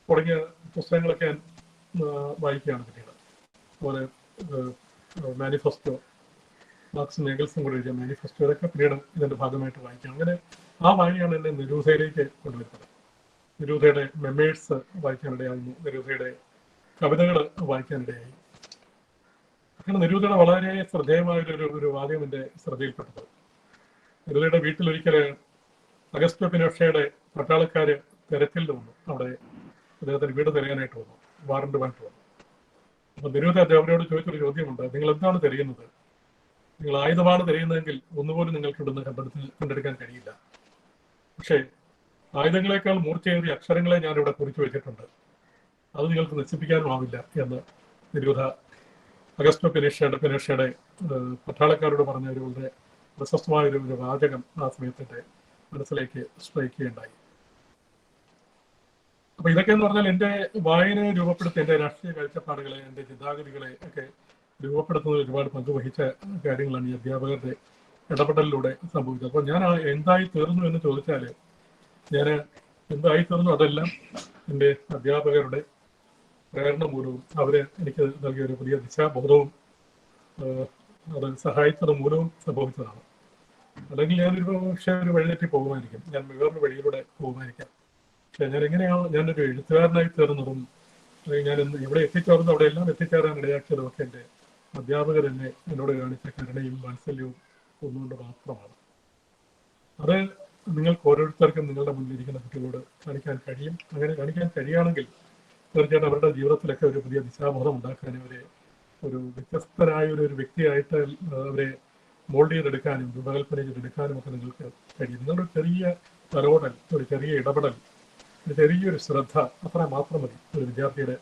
തുടങ്ങിയ പുസ്തകങ്ങളൊക്കെ ഞാൻ വായിക്കുകയാണ് പിന്നീട്. അതുപോലെ മാനിഫെസ്റ്റോ, മാർക്സും ഏംഗൽസും കൂടെ എഴുതിയ മാനിഫെസ്റ്റോ, ഇതൊക്കെ പിന്നീട് ഇതിൻ്റെ ഭാഗമായിട്ട് വായിക്കാം. അങ്ങനെ ആ വായനയാണ് എന്നെ നിരൂധയിലേക്ക് കൊണ്ടുവരുന്നത്. നിരൂധയുടെ മെമ്മേഴ്സ് വായിക്കാനിടയാകുന്നു, നിരൂധയുടെ കവിതകൾ വായിക്കാനിടയായി. അങ്ങനെ നിരൂധയുടെ വളരെ ശ്രദ്ധേയമായൊരു വാദ്യം എൻ്റെ ശ്രദ്ധയിൽപ്പെട്ടത്. നിരൂധയുടെ വീട്ടിലൊരിക്കൽ അഗസ്റ്റോ പിനോഷയുടെ പട്ടാളക്കാര് തെരച്ചിൽ വന്നു. അവിടെ അദ്ദേഹത്തിന് വീട് തിരയാനായിട്ട് വന്നു, വാറണ്ടുമായിട്ട് വന്നു. അപ്പൊ നിരൂധ അവരോട് ചോദിച്ചൊരു ചോദ്യമുണ്ട്, നിങ്ങൾ എന്താണ് തിരയുന്നത്? നിങ്ങൾ ആയുധമാണ് തിരയുന്നതെങ്കിൽ ഒന്നുപോലും നിങ്ങൾക്ക് ഇവിടുന്ന് കണ്ടെടുക്കാൻ കഴിയില്ല. പക്ഷേ ആയുധങ്ങളെക്കാൾ മൂർച്ചയേറിയ അക്ഷരങ്ങളെ ഞാനിവിടെ കുറിച്ചു വെച്ചിട്ടുണ്ട്, അത് നിങ്ങൾക്ക് നശിപ്പിക്കാനുമാവില്ല എന്ന് നിരൂധ അഗസ്റ്റോ പിനോഷയുടെ പട്ടാളക്കാരോട് പറഞ്ഞ ഒരു വളരെ പ്രശസ്തമായൊരു വാചകം ആ സമയത്തിൻ്റെ മനസ്സിലേക്ക് സ്ട്രൈക്ക് ചെയ്യുണ്ടായി. അപ്പൊ ഇതൊക്കെ എന്ന് പറഞ്ഞാൽ എൻ്റെ വായനയെ രൂപപ്പെടുത്തി, എൻ്റെ രാഷ്ട്രീയ കാഴ്ചപ്പാടുകളെ, എൻ്റെ ചിന്താഗതികളെ ഒക്കെ രൂപപ്പെടുത്തുന്നതിൽ ഒരുപാട് പങ്കുവഹിച്ച കാര്യങ്ങളാണ് ഈ അധ്യാപകരുടെ ഇടപെടലിലൂടെ സംഭവിച്ചത്. അപ്പോൾ ഞാൻ എന്തായി തീർന്നു എന്ന് ചോദിച്ചാൽ, ഞാൻ എന്തായി തീർന്നു അതെല്ലാം എൻ്റെ അധ്യാപകരുടെ പ്രേരണ മൂലവും അവർ എനിക്ക് നൽകിയ ഒരു പുതിയ ദിശാബോധവും അത് സഹായിച്ചത് മൂലവും സംഭവിച്ചതാണ്. അല്ലെങ്കിൽ ഒരു വഴിതെറ്റി പോകുമായിരിക്കും, ഞാൻ വേറൊരു വഴിയിലൂടെ പോകുമായിരിക്കാം. പക്ഷെ ഞാനൊരു എഴുത്തുകാരനായി തീർന്നതും ഞാൻ ഇവിടെ എത്തിച്ചേർന്നു അവിടെ എല്ലാം എത്തിച്ചേരാൻ ഇടയാക്കിയതും ഒക്കെ എൻ്റെ അധ്യാപകർ എന്നോട് കാണിച്ച കരുണയും വാത്സല്യവും ഒന്നുകൊണ്ട് മാത്രമാണ്. അത് നിങ്ങൾക്ക് ഓരോരുത്തർക്കും നിങ്ങളുടെ മുന്നിലിരിക്കുന്ന കുട്ടികളോട് കാണിക്കാൻ കഴിയും. അങ്ങനെ കാണിക്കാൻ കഴിയുകയാണെങ്കിൽ തീർച്ചയായിട്ടും അവരുടെ ജീവിതത്തിലൊക്കെ ഒരു പുതിയ ദിശാബോധം ഉണ്ടാക്കാനും അവരെ ഒരു വ്യത്യസ്തരായ ഒരു വ്യക്തിയായിട്ട് അവരെ മോൾഡ് ചെയ്തെടുക്കാനും രൂപകൽപ്പന ചെയ്തെടുക്കാനും ഒക്കെ നിങ്ങൾക്ക് കഴിയും. നിങ്ങളുടെ ചെറിയ തലോടൽ, ഒരു ചെറിയ ഇടപെടൽ, ഒരു ചെറിയൊരു ശ്രദ്ധ, അത്ര മാത്രം മതി ഒരു വിദ്യാർത്ഥിയുടെ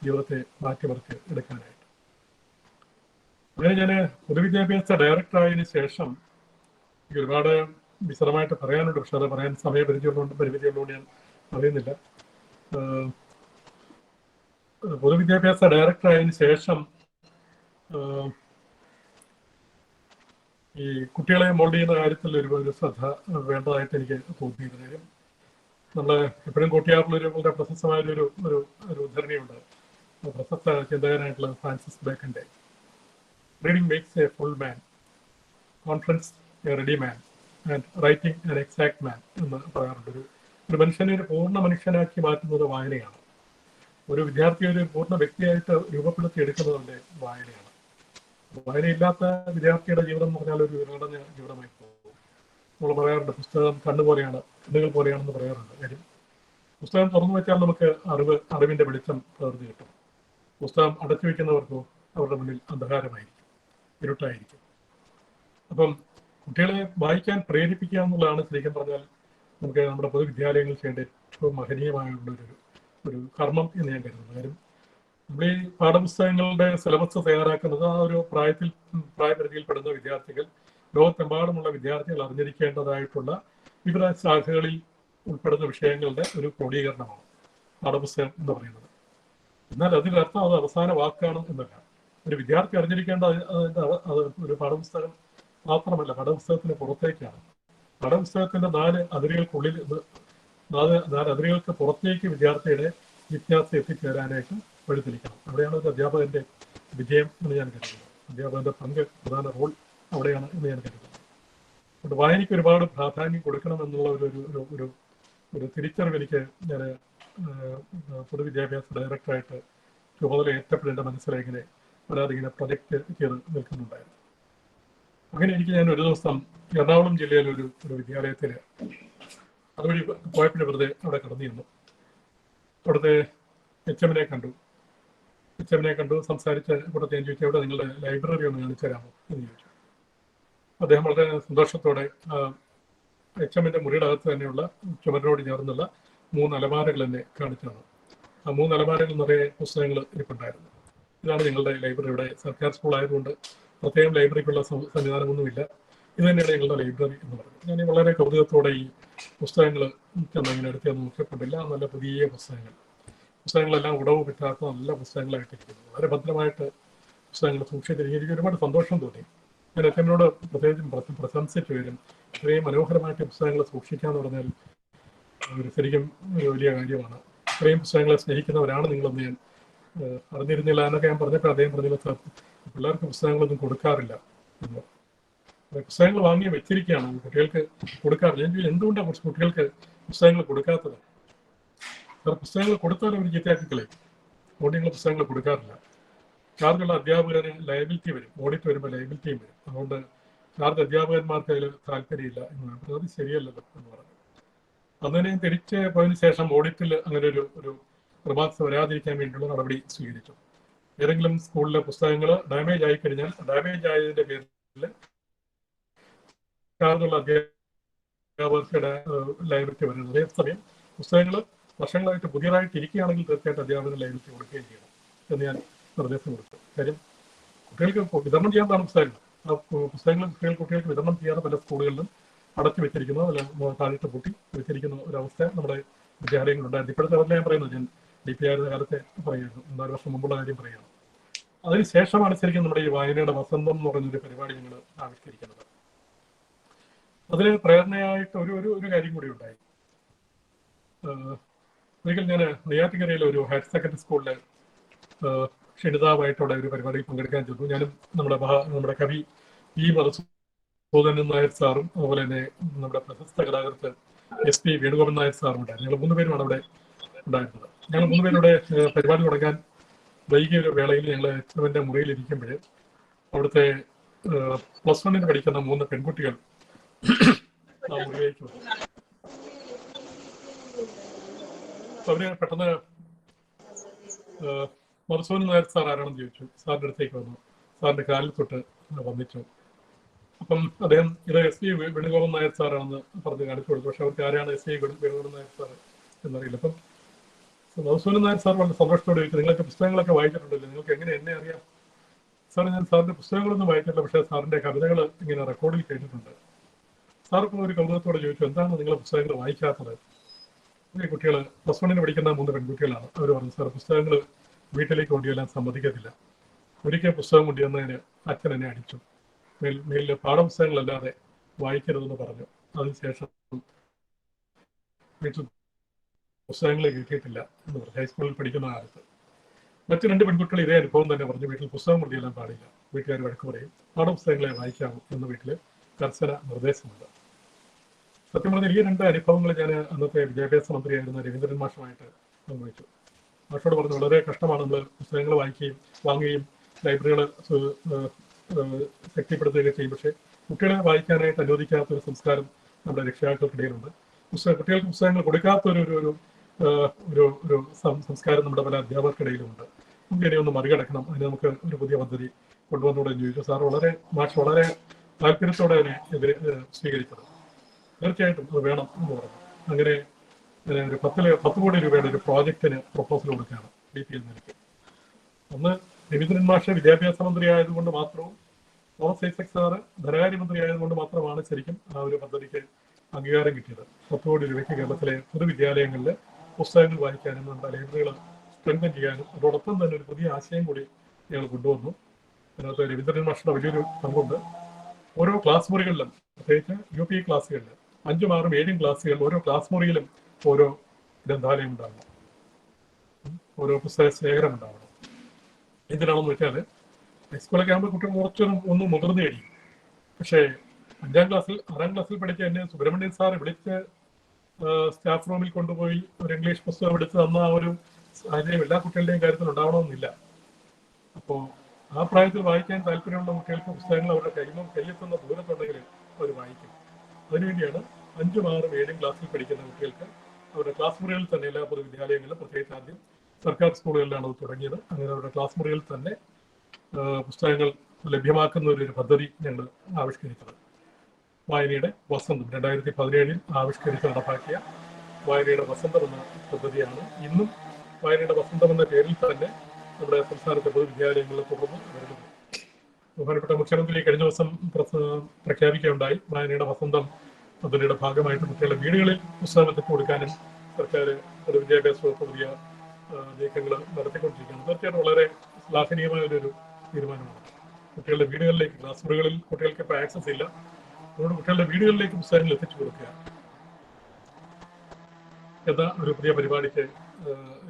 ജീവിതത്തെ മാറ്റിമറിച്ച് എടുക്കാനായിട്ട്. അങ്ങനെ ഞാൻ പൊതുവിദ്യാഭ്യാസ ഡയറക്ടറായതിനു ശേഷം എനിക്ക് ഒരുപാട് വിശദമായിട്ട് പറയാനുണ്ട്. പക്ഷെ അത് പറയാൻ പരിമിതിയുള്ളതുകൊണ്ട് ഞാൻ പറയുന്നില്ല. പൊതുവിദ്യാഭ്യാസ ഡയറക്ടറായതിനു ശേഷം ഈ കുട്ടികളെ മോൾഡ് ചെയ്യുന്ന കാര്യത്തിൽ ഒരു ശ്രദ്ധ വേണ്ടതായിട്ട് എനിക്ക് തോന്നിയിരുന്നു. കാര്യം നമ്മൾ എപ്പോഴും കൂട്ടിയാറുള്ളൊരു വളരെ പ്രശസ്തമായൊരു ഒരു ഒരു ഉദ്ധരണിയുണ്ട്. പ്രശസ്ത ചിന്തകനായിട്ടുള്ള ഫ്രാൻസിസ് ബേക്കന്റെ reading makes a full man, confidence a ready man and writing an exact man എന്ന് പറയാറുണ്ട്. ഒരു മനുഷ്യനെ ഒരു പൂർണ്ണ മനുഷ്യനാക്കി മാറ്റുന്നത് വായനയാണ്. ഒരു വിദ്യാർത്ഥിയെ ഒരു പൂർണ്ണ വ്യക്തിയായിട്ട് രൂപപ്പെടുത്തി എടുക്കുന്നതിന്റെ വായനയാണ്. വായനയില്ലാത്ത വിദ്യാർത്ഥിയുടെ ജീവിതം എന്ന് പറഞ്ഞാൽ ഒരു വിനോദ ജീവിതമായി പോകും. നമ്മൾ പറയാറുണ്ട് പുസ്തകം കണ്ണുകൾ പോലെയാണെന്ന് പറയാറുണ്ട്. കാര്യം പുസ്തകം തുറന്നു വെച്ചാൽ നമുക്ക് അറിവിന്റെ വെളിച്ചം പകർന്നു കിട്ടും. പുസ്തകം അടച്ചു വെക്കുന്നവർക്കോ അവരുടെ മുന്നിൽ അന്ധകാരമായിരിക്കും, ഇരുട്ടായിരിക്കും. അപ്പം കുട്ടികളെ വായിക്കാൻ പ്രേരിപ്പിക്കുക എന്നുള്ളതാണ് ശരിക്കും പറഞ്ഞാൽ നമുക്ക് നമ്മുടെ പൊതുവിദ്യാലയങ്ങളിൽ ചെയ്യേണ്ട ഏറ്റവും മഹനീയമായുള്ള ഒരു കർമ്മം എന്ന് ഞാൻ കരുതുന്നു. കാര്യം നമ്മൾ ഈ പാഠപുസ്തകങ്ങളുടെ സിലബസ് തയ്യാറാക്കുന്നത് ആ ഒരു പ്രായപരിധിയിൽപ്പെടുന്ന വിദ്യാർത്ഥികൾ, ലോകത്തെമ്പാടുമുള്ള വിദ്യാർത്ഥികൾ അറിഞ്ഞിരിക്കേണ്ടതായിട്ടുള്ള വിവിധ ശാഖകളിൽ ഉൾപ്പെടുന്ന വിഷയങ്ങളുടെ ഒരു ക്രോഡീകരണമാണ് പാഠപുസ്തകം എന്ന് പറയുന്നത്. എന്നാൽ അതിനർത്ഥം അത് അവസാന വാക്കാണ് എന്നല്ല. ഒരു വിദ്യാർത്ഥി അറിഞ്ഞിരിക്കേണ്ട അത് ഒരു പാഠപുസ്തകം മാത്രമല്ല, പാഠപുസ്തകത്തിന് പുറത്തേക്കാണ്. പാഠപുസ്തകത്തിന്റെ 4 അതിരുകൾക്ക് പുറത്തേക്ക് വിദ്യാർത്ഥിയുടെ ജിജ്ഞാസ എത്തിച്ചേരാനായിട്ട് വഴിതെളിക്കണം. അവിടെയാണ് ഒരു അധ്യാപകന്റെ വിജയം എന്ന് ഞാൻ കരുതുന്നത്. അധ്യാപകന്റെ പ്രധാന റോൾ അവിടെയാണ് എന്ന് ഞാൻ കരുതുന്നത്. അതുകൊണ്ട് വായനയ്ക്ക് ഒരുപാട് പ്രാധാന്യം കൊടുക്കണം എന്നുള്ള ഒരു തിരിച്ചറിവ് എനിക്ക് ഞാൻ പൊതുവിദ്യാഭ്യാസ ഡയറക്ടറായിട്ട് ചുമതല ഏറ്റപ്പോൾ എൻ്റെ മനസ്സിലിങ്ങനെ ഇങ്ങനെ പ്രൊജക്റ്റ് ചെയ്ത് നിൽക്കുന്നുണ്ടായിരുന്നു. അങ്ങനെ ഞാൻ ഒരു ദിവസം എറണാകുളം ജില്ലയിലെ ഒരു വിദ്യാലയത്തിൽ അതുവഴി പോയപ്പോൾ വെറുതെ അവിടെ കടന്നിരുന്നു. അവിടുത്തെ എച്ച്.എമ്മിനെ കണ്ടു, സംസാരിച്ച് ഇവിടുത്തെ ഞാൻ ചോദിച്ചു, എവിടെ നിങ്ങളുടെ ലൈബ്രറി ഒന്ന് കാണിച്ചു തരാമോ എന്ന് ചോദിച്ചു. അദ്ദേഹം വളരെ സന്തോഷത്തോടെ എച്ച്.എമ്മിന്റെ മുറിയുടെ അകത്ത് തന്നെയുള്ള ചുമരിനോട് ചേർന്നുള്ള 3 അലമാരകൾ എന്നെ കാണിച്ചു തന്നു. ആ 3 അലമാരകൾ നിറയെ പുസ്തകങ്ങൾ ഇരിപ്പുണ്ടായിരുന്നു. ഇതാണ് ഞങ്ങളുടെ ലൈബ്രറി. ഇവിടെ സർക്കാർ സ്കൂൾ ആയതുകൊണ്ട് പ്രത്യേകം ലൈബ്രറിക്കുള്ള സംവിധാനമൊന്നുമില്ല. ഇത് തന്നെയാണ് ഞങ്ങളുടെ ലൈബ്രറി എന്ന് പറയുന്നത്. ഞാൻ വളരെ കൗതുകത്തോടെ ഈ പുസ്തകങ്ങൾ ഇങ്ങനെ എടുത്ത് നോക്കിയപ്പോഴില്ല, നല്ല പുതിയ പുസ്തകങ്ങളെല്ലാം ഉടവ് പറ്റാത്ത നല്ല പുസ്തകങ്ങളായിട്ടിരിക്കുന്നു. വളരെ ഭദ്രമായിട്ട് പുസ്തകങ്ങൾ സൂക്ഷിച്ചിരിക്കും. എനിക്ക് ഒരുപാട് സന്തോഷം തോന്നി. ഞാൻ എച്ചമ്മിനോട് പ്രത്യേകിച്ചും പ്രശംസിച്ചു വരും. ഇത്രയും മനോഹരമായിട്ട് പുസ്തകങ്ങൾ സൂക്ഷിക്കാന്ന് പറഞ്ഞാൽ ശരിക്കും ഒരു വലിയ കാര്യമാണ്. ഇത്രയും പുസ്തകങ്ങളെ സ്നേഹിക്കുന്നവരാണ് നിങ്ങളെന്ന് ഞാൻ അറിഞ്ഞിരുന്നില്ല എന്നൊക്കെ ഞാൻ പറഞ്ഞപ്പോൾ അദ്ദേഹം പറഞ്ഞില്ല, സാർ പിള്ളേർക്ക് പുസ്തകങ്ങളൊന്നും കൊടുക്കാറില്ല എന്ന്. പുസ്തകങ്ങൾ വാങ്ങി വെച്ചിരിക്കുകയാണ്, കുട്ടികൾക്ക് കൊടുക്കാറില്ല. ഞാൻ എന്തുകൊണ്ടാണ് കുട്ടികൾക്ക് പുസ്തകങ്ങൾ കൊടുക്കാത്തത്? സാർ പുസ്തകങ്ങൾ കൊടുത്താലും അവർ ചീത്തയാക്കിക്കളയും. അതുകൊണ്ട് ഞങ്ങൾ പുസ്തകങ്ങൾ കൊടുക്കാറില്ല. ചാർജുള്ള അധ്യാപകന് ലയബിലിറ്റി വരും, ഓഡിറ്റ് വരുമ്പോൾ ലയബിലിറ്റിയും വരും. അതുകൊണ്ട് ചാർജ് അധ്യാപകന്മാർക്ക് അതിൽ താല്പര്യമില്ല എന്ന് പറഞ്ഞു. അത് ശരിയല്ലല്ലോ എന്ന് പറഞ്ഞു. അന്ന് ഞാൻ തിരിച്ച് പോയതിനു ശേഷം ഓഡിറ്റിൽ അങ്ങനെ ഒരു റിമാർക്സ് വരാതിരിക്കാൻ വേണ്ടിയുള്ള നടപടി സ്വീകരിച്ചു. ഏതെങ്കിലും സ്കൂളിലെ പുസ്തകങ്ങൾ ഡാമേജ് ആയി കഴിഞ്ഞാൽ ഡാമേജ് ആയതിന്റെ പേരിൽ ചാർജുള്ള അധ്യാപകർക്ക് ലയബിലിറ്റി വരുന്നത്. അതേസമയം പുസ്തകങ്ങൾ വർഷങ്ങളായിട്ട് പുതിയതായിട്ട് ഇരിക്കുകയാണെങ്കിൽ തീർച്ചയായിട്ടും അധ്യാപകന് ലയബിലിറ്റി കൊടുക്കുകയും ചെയ്യണം എന്ന് ഞാൻ നിർദ്ദേശം കൊടുത്തു. കാര്യം കുട്ടികൾക്ക് വിതരണം ചെയ്യാത്തതാണ് പുസ്തകങ്ങൾ. ആ പുസ്തകങ്ങൾ കുട്ടികൾക്ക് വിതരണം ചെയ്യാതെ പല സ്കൂളുകളിലും അടച്ചു വെച്ചിരിക്കുന്നു, അല്ല താഴിട്ട് പൂട്ടി വെച്ചിരിക്കുന്ന ഒരവസ്ഥ നമ്മുടെ വിദ്യാലയങ്ങളുണ്ടായിരുന്നു. ഇപ്പോഴത്തെ അവരുടെ ഞാൻ പറയുന്നത്, ഞാൻ DP ആയിരുന്ന കാലത്തെ പറയുന്നു, 4 വർഷം മുമ്പുള്ള കാര്യം പറയുകയാണ്. അതിനുശേഷമാണ് ശരിക്കും നമ്മുടെ ഈ വായനയുടെ വസന്തം എന്ന് പറയുന്നൊരു പരിപാടി ഞങ്ങൾ ആവിഷ്കരിക്കുന്നത്. അതിന് പ്രേരണയായിട്ട് ഒരു കാര്യം കൂടി ഉണ്ടായി. ഒരിക്കൽ ഞാൻ നെയ്യാറ്റിൻകരയിലെ ഒരു ഹയർ സെക്കൻഡറി സ്കൂളിലെ ക്ഷണിതാവായിട്ട് അവിടെ ഒരു പരിപാടിയിൽ പങ്കെടുക്കാൻ ചെന്നു. ഞാനും നമ്മുടെ കവി E. മധുസൂദനൻ നായർ സാറും അതുപോലെ തന്നെ നമ്മുടെ പ്രശസ്ത കലാകൃത്ത് SP വേണുഗോപൻ നായർ സാറും ഉണ്ടായിരുന്നു. ഞങ്ങൾ 3 പേരുമാണ് അവിടെ ഉണ്ടായിരുന്നത്. ഞങ്ങൾ 3 പേരുടെ പരിപാടി തുടങ്ങാൻ വൈകിയ ഒരു വേളയിൽ ഞങ്ങൾ എച്ചമ്മിന്റെ മുറിയിൽ ഇരിക്കുമ്പോൾ അവിടുത്തെ +1 പഠിക്കുന്ന 3 പെൺകുട്ടികൾ ആ മുറിയിലേക്ക് വന്നു. അവര് പെട്ടെന്ന് മധുസൂദനൻ നായർ സാർ ആരാണെന്ന് ചോദിച്ചു. സാറിന്റെ അടുത്തേക്ക് വന്നു. സാറിന്റെ കാലിൽ തൊട്ട് വന്നിച്ചു. അപ്പം അദ്ദേഹം ഇത് SP വേണുഗോപൻ നായർ സാറാണെന്ന് പറഞ്ഞ് കാണിച്ചു കൊടുത്തു. പക്ഷെ അവർക്ക് ആരാണ് SP വേണുഗോപൻ നായർ സാർ എന്നറിയില്ല. അപ്പം മധുസൂദനൻ നായർ സാർ വളരെ സന്തോഷത്തോടെ ചോദിച്ചു, നിങ്ങളൊക്കെ പുസ്തകങ്ങളൊക്കെ വായിച്ചിട്ടുണ്ടല്ലോ, നിങ്ങൾക്ക് എങ്ങനെ എന്നെ അറിയാം? സാർ, ഞാൻ സാറിന്റെ പുസ്തകങ്ങളൊന്നും വായിച്ചിട്ടില്ല, പക്ഷേ സാറിന്റെ കവിതകൾ ഇങ്ങനെ റെക്കോർഡിൽ കേട്ടിട്ടുണ്ട്. സാർ ഇപ്പോൾ ഒരു കൗതുകത്തോടെ ചോദിച്ചു, എന്താണ് നിങ്ങൾ പുസ്തകങ്ങൾ വായിക്കാത്തത്? ഈ കുട്ടികൾ പ്ലസ് 1 പഠിക്കുന്ന 3 പെൺകുട്ടികളാണ്. അവർ പറഞ്ഞു, സാർ പുസ്തകങ്ങൾ വീട്ടിലേക്ക് കൊണ്ടുവരാൻ സമ്മതിക്കത്തില്ല. ഒരിക്കൽ പുസ്തകം കൊണ്ടുവന്നതിന് അച്ഛൻ എന്നെ അടിച്ചു. മേലിൽ പാഠപുസ്തകങ്ങളല്ലാതെ വായിക്കരുതെന്ന് പറഞ്ഞു. അതിനുശേഷം വീട്ടിൽ പുസ്തകങ്ങൾ കിട്ടിയിട്ടില്ല എന്ന് പറഞ്ഞു. ഹൈസ്കൂളിൽ പഠിക്കുന്ന കാലത്ത് മറ്റു 2 പെൺകുട്ടികൾ ഇതേ അനുഭവം തന്നെ പറഞ്ഞു, വീട്ടിൽ പുസ്തകം കൊണ്ടുവരാൻ പാടില്ല, വീട്ടുകാർ വഴക്ക് പറയും, പാഠപുസ്തകങ്ങളെ വായിക്കാവൂ എന്ന് വീട്ടിൽ കർശന നിർദ്ദേശമുണ്ട്. സത്യം പറഞ്ഞാൽ ഈ 2 അനുഭവങ്ങൾ ഞാൻ അന്നത്തെ വിദ്യാഭ്യാസ മന്ത്രിയായിരുന്ന രവീന്ദ്രൻ മാഷുമായിട്ട് പങ്കുവച്ചു. മാഷോട് പറഞ്ഞു, വളരെ കഷ്ടമാണ് നമ്മൾ പുസ്തകങ്ങൾ വാങ്ങുകയും ലൈബ്രറികൾ ശക്തിപ്പെടുത്തുകയൊക്കെ ചെയ്യും, പക്ഷേ കുട്ടികളെ വായിക്കാനായിട്ട് അനുവദിക്കാത്തൊരു സംസ്കാരം നമ്മുടെ രക്ഷിതാക്കൾക്കിടയിലുണ്ട്. കുട്ടികൾക്ക് പുസ്തകങ്ങൾ കൊടുക്കാത്തൊരു സംസ്കാരം നമ്മുടെ പല അധ്യാപകർക്കിടയിലുമുണ്ട്. നമുക്ക് ഇനി ഒന്ന് മറികടക്കണം, അതിന് നമുക്ക് ഒരു പുതിയ പദ്ധതി കൊണ്ടുവന്നൂടെ എന്ന് ചോദിച്ചു. സാർ മാഷ് വളരെ താല്പര്യത്തോടെ അതിനെ സ്വീകരിച്ചത്. തീർച്ചയായിട്ടും അത് വേണം എന്ന് പറഞ്ഞു. അങ്ങനെ ഒരു 10 കോടി രൂപയുടെ ഒരു പ്രോജക്റ്റിന് പ്രപ്പോസൽ കൊടുക്കുകയാണ് DPL നിലയ്ക്ക്. ഒന്ന്, രവീന്ദ്രൻ മാഷ് വിദ്യാഭ്യാസ മന്ത്രി ആയതുകൊണ്ട് മാത്രവും തോമസ് ഐസക് സാറ് ധനകാര്യമന്ത്രി ആയതുകൊണ്ട് മാത്രമാണ് ശരിക്കും ആ ഒരു പദ്ധതിക്ക് അംഗീകാരം കിട്ടിയത്. 10 കോടി രൂപയ്ക്ക് കേരളത്തിലെ പൊതുവിദ്യാലയങ്ങളിൽ പുസ്തകങ്ങൾ വായിക്കാനും നമ്മുടെ ലൈബ്രറികൾ സ്ട്രെങ്തൻ ചെയ്യാനും അതോടൊപ്പം തന്നെ ഒരു പുതിയ ആശയം കൂടി ഞങ്ങൾ കൊണ്ടുവന്നു. അതിനകത്ത് രവീന്ദ്രൻ മാഷിന്റെ വലിയൊരു പങ്കുണ്ട്. ഓരോ ക്ലാസ് മുറികളിലും, പ്രത്യേകിച്ച് UP ക്ലാസ്സുകളിൽ 5ഉം 6ഉം 7ഉം ക്ലാസ്സുകളിൽ ഓരോ ക്ലാസ് മുറിയിലും ഓരോ ഗ്രന്ഥാലയം ഉണ്ടാവണം, ഓരോ പുസ്തക ശേഖരം ഉണ്ടാവണം. എന്തിനാണെന്ന് വെച്ചാൽ ഹൈസ്കൂളൊക്കെ ആകുമ്പോൾ കുട്ടികൾ കുറച്ചൊന്നും മുതിർന്നു കഴിയും. പക്ഷേ 5ാം ക്ലാസ്സിൽ 6ാം ക്ലാസ്സിൽ പഠിച്ച എന്നെ സുബ്രഹ്മണ്യൻ സാർ വിളിച്ച് സ്റ്റാഫ് റൂമിൽ കൊണ്ടുപോയി ഒരു ഇംഗ്ലീഷ് പുസ്തകം എടുത്ത് തന്ന ആ ഒരു സാഹചര്യം എല്ലാ കുട്ടികളുടെയും കാര്യത്തിൽ ഉണ്ടാവണമെന്നില്ല. അപ്പോൾ ആ പ്രായത്തിൽ വായിക്കാൻ താല്പര്യമുള്ള കുട്ടികൾക്ക് പുസ്തകങ്ങൾ അവരുടെ കയ്യെത്തുന്ന ദൂരത്തുണ്ടെങ്കിൽ അവർ വായിക്കും. അതിനുവേണ്ടിയാണ് 5ഉം 6ഉം 7ഉം ക്ലാസ്സിൽ പഠിക്കുന്ന കുട്ടികൾക്ക് അവരുടെ ക്ലാസ് മുറികളിൽ തന്നെ എല്ലാ പൊതുവിദ്യാലയങ്ങളിലും, പ്രത്യേകിച്ച് ആദ്യം സർക്കാർ സ്കൂളുകളിലാണ് അത് തുടങ്ങിയത്, അങ്ങനെ അവരുടെ ക്ലാസ് മുറികളിൽ തന്നെ പുസ്തകങ്ങൾ ലഭ്യമാക്കുന്ന ഒരു പദ്ധതി ഞങ്ങൾ ആവിഷ്കരിച്ചത്. വായനയുടെ വസന്തം 2017 ആവിഷ്കരിച്ച് നടപ്പാക്കിയ വായനയുടെ വസന്തം എന്ന പദ്ധതിയാണ്. ഇന്നും വായനയുടെ വസന്തം എന്ന പേരിൽ തന്നെ നമ്മുടെ സംസ്ഥാനത്തെ പൊതുവിദ്യാലയങ്ങളിൽ തുടർന്ന് വരുന്നത്. ബഹുമാനപ്പെട്ട മുഖ്യമന്ത്രി കഴിഞ്ഞ ദിവസം പ്രഖ്യാപിക്കുകയുണ്ടായി, വായനയുടെ വസന്തം പദ്ധതിയുടെ ഭാഗമായിട്ട് കുട്ടികളുടെ വീടുകളിൽ പുസ്തകം എത്തിച്ചു കൊടുക്കാനും സർക്കാർ പൊതുവിദ്യാഭ്യാസ വകുപ്പ് പുതിയ നീക്കങ്ങൾ നടത്തിക്കൊണ്ടിരിക്കുകയാണ്. തീർച്ചയായിട്ടും വളരെ ശ്ലാഘനീയമായ ഒരു തീരുമാനമാണ്. കുട്ടികളുടെ വീടുകളിലേക്ക്, ക്ലാസ് മുറികളിൽ കുട്ടികൾക്ക് ഇപ്പോൾ ആക്സസ് ഇല്ല, അതുകൊണ്ട് കുട്ടികളുടെ വീടുകളിലേക്ക് പുസ്തകങ്ങൾ എത്തിച്ചു കൊടുക്കുക എന്ന ഒരു പുതിയ പരിപാടിക്ക്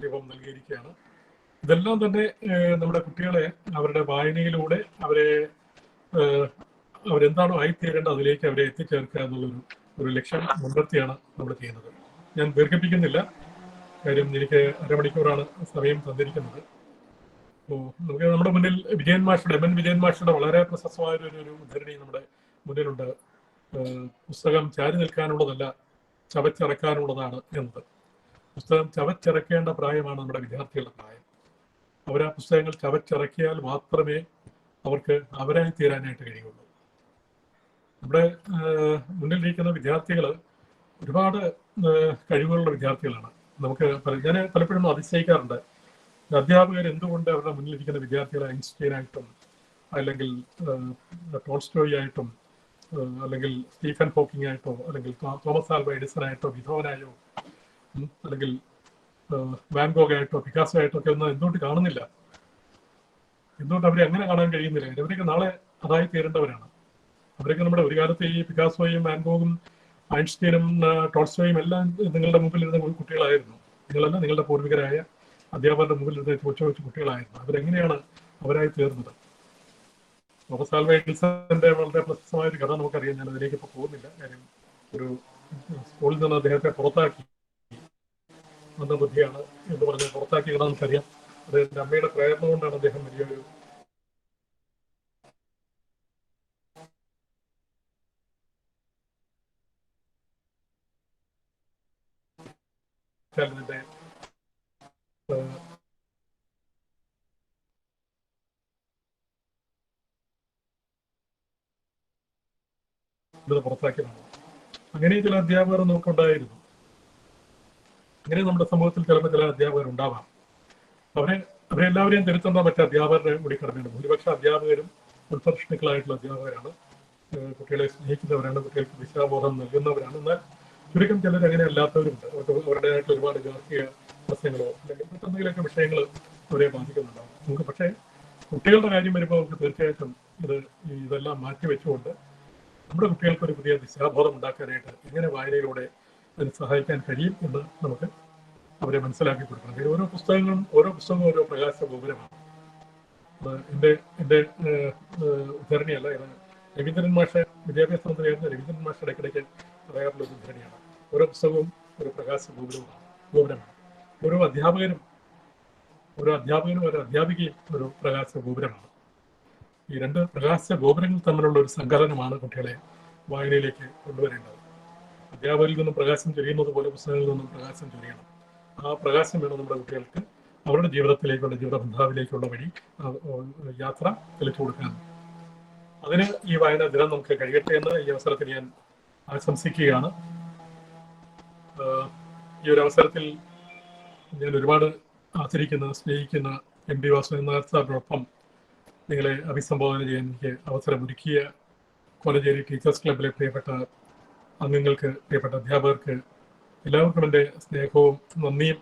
രൂപം നൽകിയിരിക്കുകയാണ്. ഇതെല്ലാം തന്നെ നമ്മുടെ കുട്ടികളെ അവരുടെ വായനയിലൂടെ അവരെന്താണോ ആയിത്തീരേണ്ടത് അതിലേക്ക് അവരെ എത്തിച്ചേർക്കുക എന്നുള്ളൊരു ലക്ഷ്യം മുൻനിർത്തിയാണ് നമ്മൾ ചെയ്യുന്നത്. ഞാൻ ദീർഘിപ്പിക്കുന്നില്ല, കാര്യം എനിക്ക് അരമണിക്കൂറാണ് സമയം തന്നിരിക്കുന്നത്. അപ്പോൾ നമുക്ക് നമ്മുടെ മുന്നിൽ MN വിജയൻ മാഷയുടെ വളരെ പ്രശസ്തമായ ഒരു ഉദ്ധരണി നമ്മുടെ മുന്നിലുണ്ട്. പുസ്തകം ചാരി നിൽക്കാനുള്ളതല്ല, ചവച്ചിറക്കാനുള്ളതാണ് എന്നത്. പുസ്തകം ചവച്ചിറക്കേണ്ട പ്രായമാണ് നമ്മുടെ വിദ്യാർത്ഥികളുടെ പ്രായം. അവരാ പുസ്തകങ്ങൾ ചവച്ചിറക്കിയാൽ മാത്രമേ അവർക്ക് അവരായി തീരാനായിട്ട് കഴിയുള്ളൂ. നമ്മുടെ മുന്നിലിരിക്കുന്ന വിദ്യാർത്ഥികൾ ഒരുപാട് കഴിവുകളുള്ള വിദ്യാർത്ഥികളാണ്. ഞാൻ പലപ്പോഴും അതിശയിക്കാറുണ്ട്, അധ്യാപകർ എന്തുകൊണ്ട് അവരുടെ മുന്നിലിരിക്കുന്ന വിദ്യാർത്ഥികളെ ഐൻസ്റ്റീനായിട്ടും അല്ലെങ്കിൽ ടോൾസ്റ്റോയി ആയിട്ടും അല്ലെങ്കിൽ സ്റ്റീഫൻ ഹോക്കിംഗ് ആയിട്ടോ അല്ലെങ്കിൽ തോമസ് ആൽവ എഡിസൺ ആയിട്ടോ ബീഥോവനായോ അല്ലെങ്കിൽ വാൻഗോഗ് ആയിട്ടോ പിക്കാസോ ആയിട്ടോ ഒക്കെ ഒന്നും എന്തുകൊണ്ട് കാണുന്നില്ല? എന്തുകൊണ്ട് അവരെ അങ്ങനെ കാണാൻ കഴിയുന്നില്ല? അവരൊക്കെ നാളെ അതായി തീരേണ്ടവരാണ്. അവരൊക്കെ നമ്മുടെ ഒരു കാലത്ത് ഈ പിക്കാസോയും വാൻഗോഗും ഐൻസ്റ്റീനും ടോൾസ്റ്റോയും എല്ലാം നിങ്ങളുടെ മുമ്പിൽ ഇരുന്ന കുട്ടികളായിരുന്നു. നിങ്ങളല്ല, നിങ്ങളുടെ പൂർവികരായ അധ്യാപകരുടെ മുമ്പിൽ ഇരുന്ന ചോദിച്ച കുട്ടികളായിരുന്നു. അവരെങ്ങനെയാണ് അവരായി തീർന്നത്? തോമസ് ആൽവ എഡിസന്റെ വളരെ പ്രശസ്തമായ ഒരു കഥ നമുക്കറിയാം. ഞാൻ അതിലേക്ക് ഇപ്പോൾ പോകുന്നില്ല, കാര്യം ഒരു സ്കൂളിൽ നിന്ന് അദ്ദേഹത്തെ പുറത്താക്കി, മന്ദബുദ്ധിയാണ് എന്ന് പറഞ്ഞ് പുറത്താക്കിയത് നമുക്കറിയാം. അദ്ദേഹത്തിന്റെ അമ്മയുടെ പ്രേരണ കൊണ്ടാണ് അദ്ദേഹം വലിയൊരു പുറത്താക്കിയതാണ്. അങ്ങനെ ചില അധ്യാപകർ നമുക്കുണ്ടായിരുന്നു. അങ്ങനെ നമ്മുടെ സമൂഹത്തിൽ ചിലപ്പോൾ ചില അധ്യാപകരുണ്ടാവാം. അവരെല്ലാവരെയും തിരുത്തേണ്ട മറ്റ് അധ്യാപകരുടെ കൂടി കടമയാണ്. ഭൂരിപക്ഷ അധ്യാപകരും ഉൾപ്രശ്നങ്ങളായിട്ടുള്ള അധ്യാപകരാണ്, കുട്ടികളെ സ്നേഹിക്കുന്നവരാണ്, കുട്ടികൾക്ക് ദിശാബോധം നൽകുന്നവരാണ്. എന്നാൽ ചുരുക്കം ചിലർ അങ്ങനെ അല്ലാത്തവരുണ്ട്. അവർക്ക് അവരുടേതായിട്ടുള്ള ഒരുപാട് ഗാർഹിക പ്രശ്നങ്ങളോ അല്ലെങ്കിൽ മറ്റെന്തെങ്കിലുമൊക്കെ വിഷയങ്ങൾ അവരെ ബാധിക്കുന്നുണ്ടാവും. നമുക്ക് പക്ഷേ കുട്ടികളുടെ കാര്യം വരുമ്പോൾ നമുക്ക് തീർച്ചയായിട്ടും ഇതെല്ലാം മാറ്റിവെച്ചുകൊണ്ട് നമ്മുടെ കുട്ടികൾക്ക് ഒരു പുതിയ ദിശാബോധം ഉണ്ടാക്കാനായിട്ട് എങ്ങനെ വായനയിലൂടെ അതിന് സഹായിക്കാൻ കഴിയും എന്ന് നമുക്ക് അവരെ മനസ്സിലാക്കി കൊടുക്കണം. ഓരോ പുസ്തകവും ഓരോ പ്രകാശ ഗോപുരമാണ്. എൻ്റെ ഉദ്ധരണിയല്ല, ഇത് രവീന്ദ്രൻ മാഷ വിദ്യാഭ്യാസ മന്ത്രിയായിരുന്ന രവീന്ദ്രൻ മാഷ ഇടയ്ക്കിടയ്ക്ക് പറയാറുള്ള ഒരു ഉദ്ധരണിയാണ്. ഓരോ പുസ്തകവും ഒരു പ്രകാശ ഗോപുരമാണ്. ഓരോ അധ്യാപകനും ഒരു അധ്യാപികയും ഒരു പ്രകാശ ഗോപുരമാണ്. ഈ രണ്ട് പ്രകാശ ഗോപുരങ്ങൾ തമ്മിലുള്ള ഒരു സങ്കലനമാണ് കുട്ടികളെ വായനയിലേക്ക് കൊണ്ടുവരേണ്ടത്. അധ്യാപകരിൽ നിന്നും പ്രകാശം ചൊരിയുന്നത് പോലെ പുസ്തകങ്ങളിൽ നിന്നും പ്രകാശം ചൊരിയണം. ആ പ്രകാശം വേണം നമ്മുടെ കുട്ടികൾക്ക് അവരുടെ ജീവിതത്തിലേക്കുള്ള ജീവിതബന്ധാവിലേക്കുള്ള വഴി യാത്ര തെളിച്ചു കൊടുക്കാൻ. അതിന് ഈ വായനാ ദിനം നമുക്ക് കഴിയട്ടെ എന്ന് ഈ അവസരത്തിൽ ഞാൻ ആശംസിക്കുകയാണ്. ഈ ഒരു അവസരത്തിൽ ഞാൻ ഒരുപാട് ആദരിക്കുന്ന സ്നേഹിക്കുന്ന MD വാസുദേവൻ നായർ സാറിനോടൊപ്പം നിങ്ങളെ അഭിസംബോധന ചെയ്യാൻ എനിക്ക് അവസരമൊരുക്കിയ കോലഞ്ചേരി ടീച്ചേഴ്സ് ക്ലബിലെ പ്രിയപ്പെട്ട അംഗങ്ങൾക്ക്, പ്രിയപ്പെട്ട അധ്യാപകർക്ക് എല്ലാവർക്കും എൻ്റെ സ്നേഹവും നന്ദിയും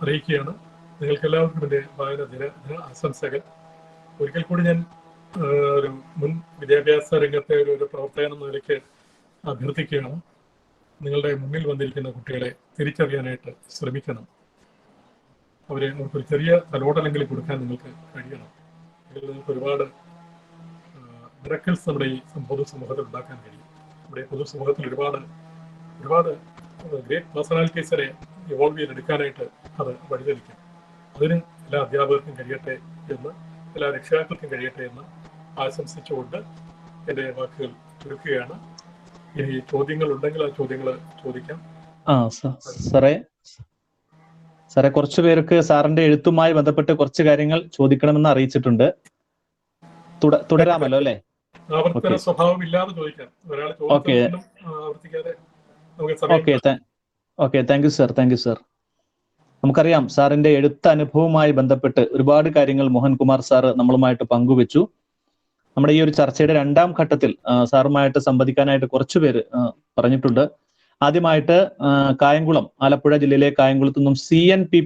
അറിയിക്കുകയാണ്. നിങ്ങൾക്ക് എല്ലാവർക്കും എൻ്റെ വായന ദിന ആശംസകൾ. ഒരിക്കൽ കൂടി ഞാൻ ഒരു മുൻ വിദ്യാഭ്യാസ രംഗത്തെ ഒരു പ്രവർത്തകൻ എന്ന നിലയ്ക്ക് അഭ്യർത്ഥിക്കുകയാണ്. നിങ്ങളുടെ മുന്നിൽ വന്നിരിക്കുന്ന കുട്ടികളെ തിരിച്ചറിയാനായിട്ട് ശ്രമിക്കണം. അവർക്കൊരു ചെറിയ തലോടലെങ്കിലും കൊടുക്കാൻ നിങ്ങൾക്ക് കഴിയണം. നിങ്ങൾക്ക് ഒരുപാട് മിറക്കിൾസ് നമ്മുടെ ഈ പൊതുസമൂഹത്തിൽ ഉണ്ടാക്കാൻ കഴിയും. നമ്മുടെ പൊതുസമൂഹത്തിൽ ഒരുപാട് ഗ്രേറ്റ് പേഴ്സണാലിറ്റീസിനെ ഇവോൾവ് ചെയ്തെടുക്കാനായിട്ട് അത് വഴിതെളിക്കും. അതിന് എല്ലാ അധ്യാപകർക്കും കഴിയട്ടെ എന്ന്, എല്ലാ രക്ഷിതാക്കൾക്കും കഴിയട്ടെ എന്ന് ആശംസിച്ചുകൊണ്ട് എൻ്റെ വാക്കുകൾ ചുരുക്കുകയാണ്. ഇനി ചോദ്യങ്ങൾ ഉണ്ടെങ്കിൽ ആ ചോദ്യങ്ങൾ ചോദിക്കാം. സാറേ കുറച്ചു പേർക്ക് സാറിന്റെ എഴുത്തുമായി ബന്ധപ്പെട്ട് കുറച്ച് കാര്യങ്ങൾ ചോദിക്കണമെന്ന് അറിയിച്ചിട്ടുണ്ട്. തുടരാമല്ലോ അല്ലേ? ആവർത്തന സ്വഭാവം ഇല്ലാതെ ചോദിക്കാം. ഒരാൾ ആവർത്തിക്കാതെ ഓക്കെ. Thank you sir. നമുക്കറിയാം സാറിന്റെ എഴുത്ത് അനുഭവവുമായി ബന്ധപ്പെട്ട് ഒരുപാട് കാര്യങ്ങൾ മോഹൻകുമാർ സാറ് നമ്മളുമായിട്ട് പങ്കുവെച്ചു. നമ്മുടെ ഈ ഒരു ചർച്ചയുടെ രണ്ടാം ഘട്ടത്തിൽ സാറുമായിട്ട് സംവദിക്കാനായിട്ട് കുറച്ചുപേര് പറഞ്ഞിട്ടുണ്ട്. ആദ്യമായിട്ട് കായംകുളം, ആലപ്പുഴ ജില്ലയിലെ കായംകുളത്തു നിന്നും CNP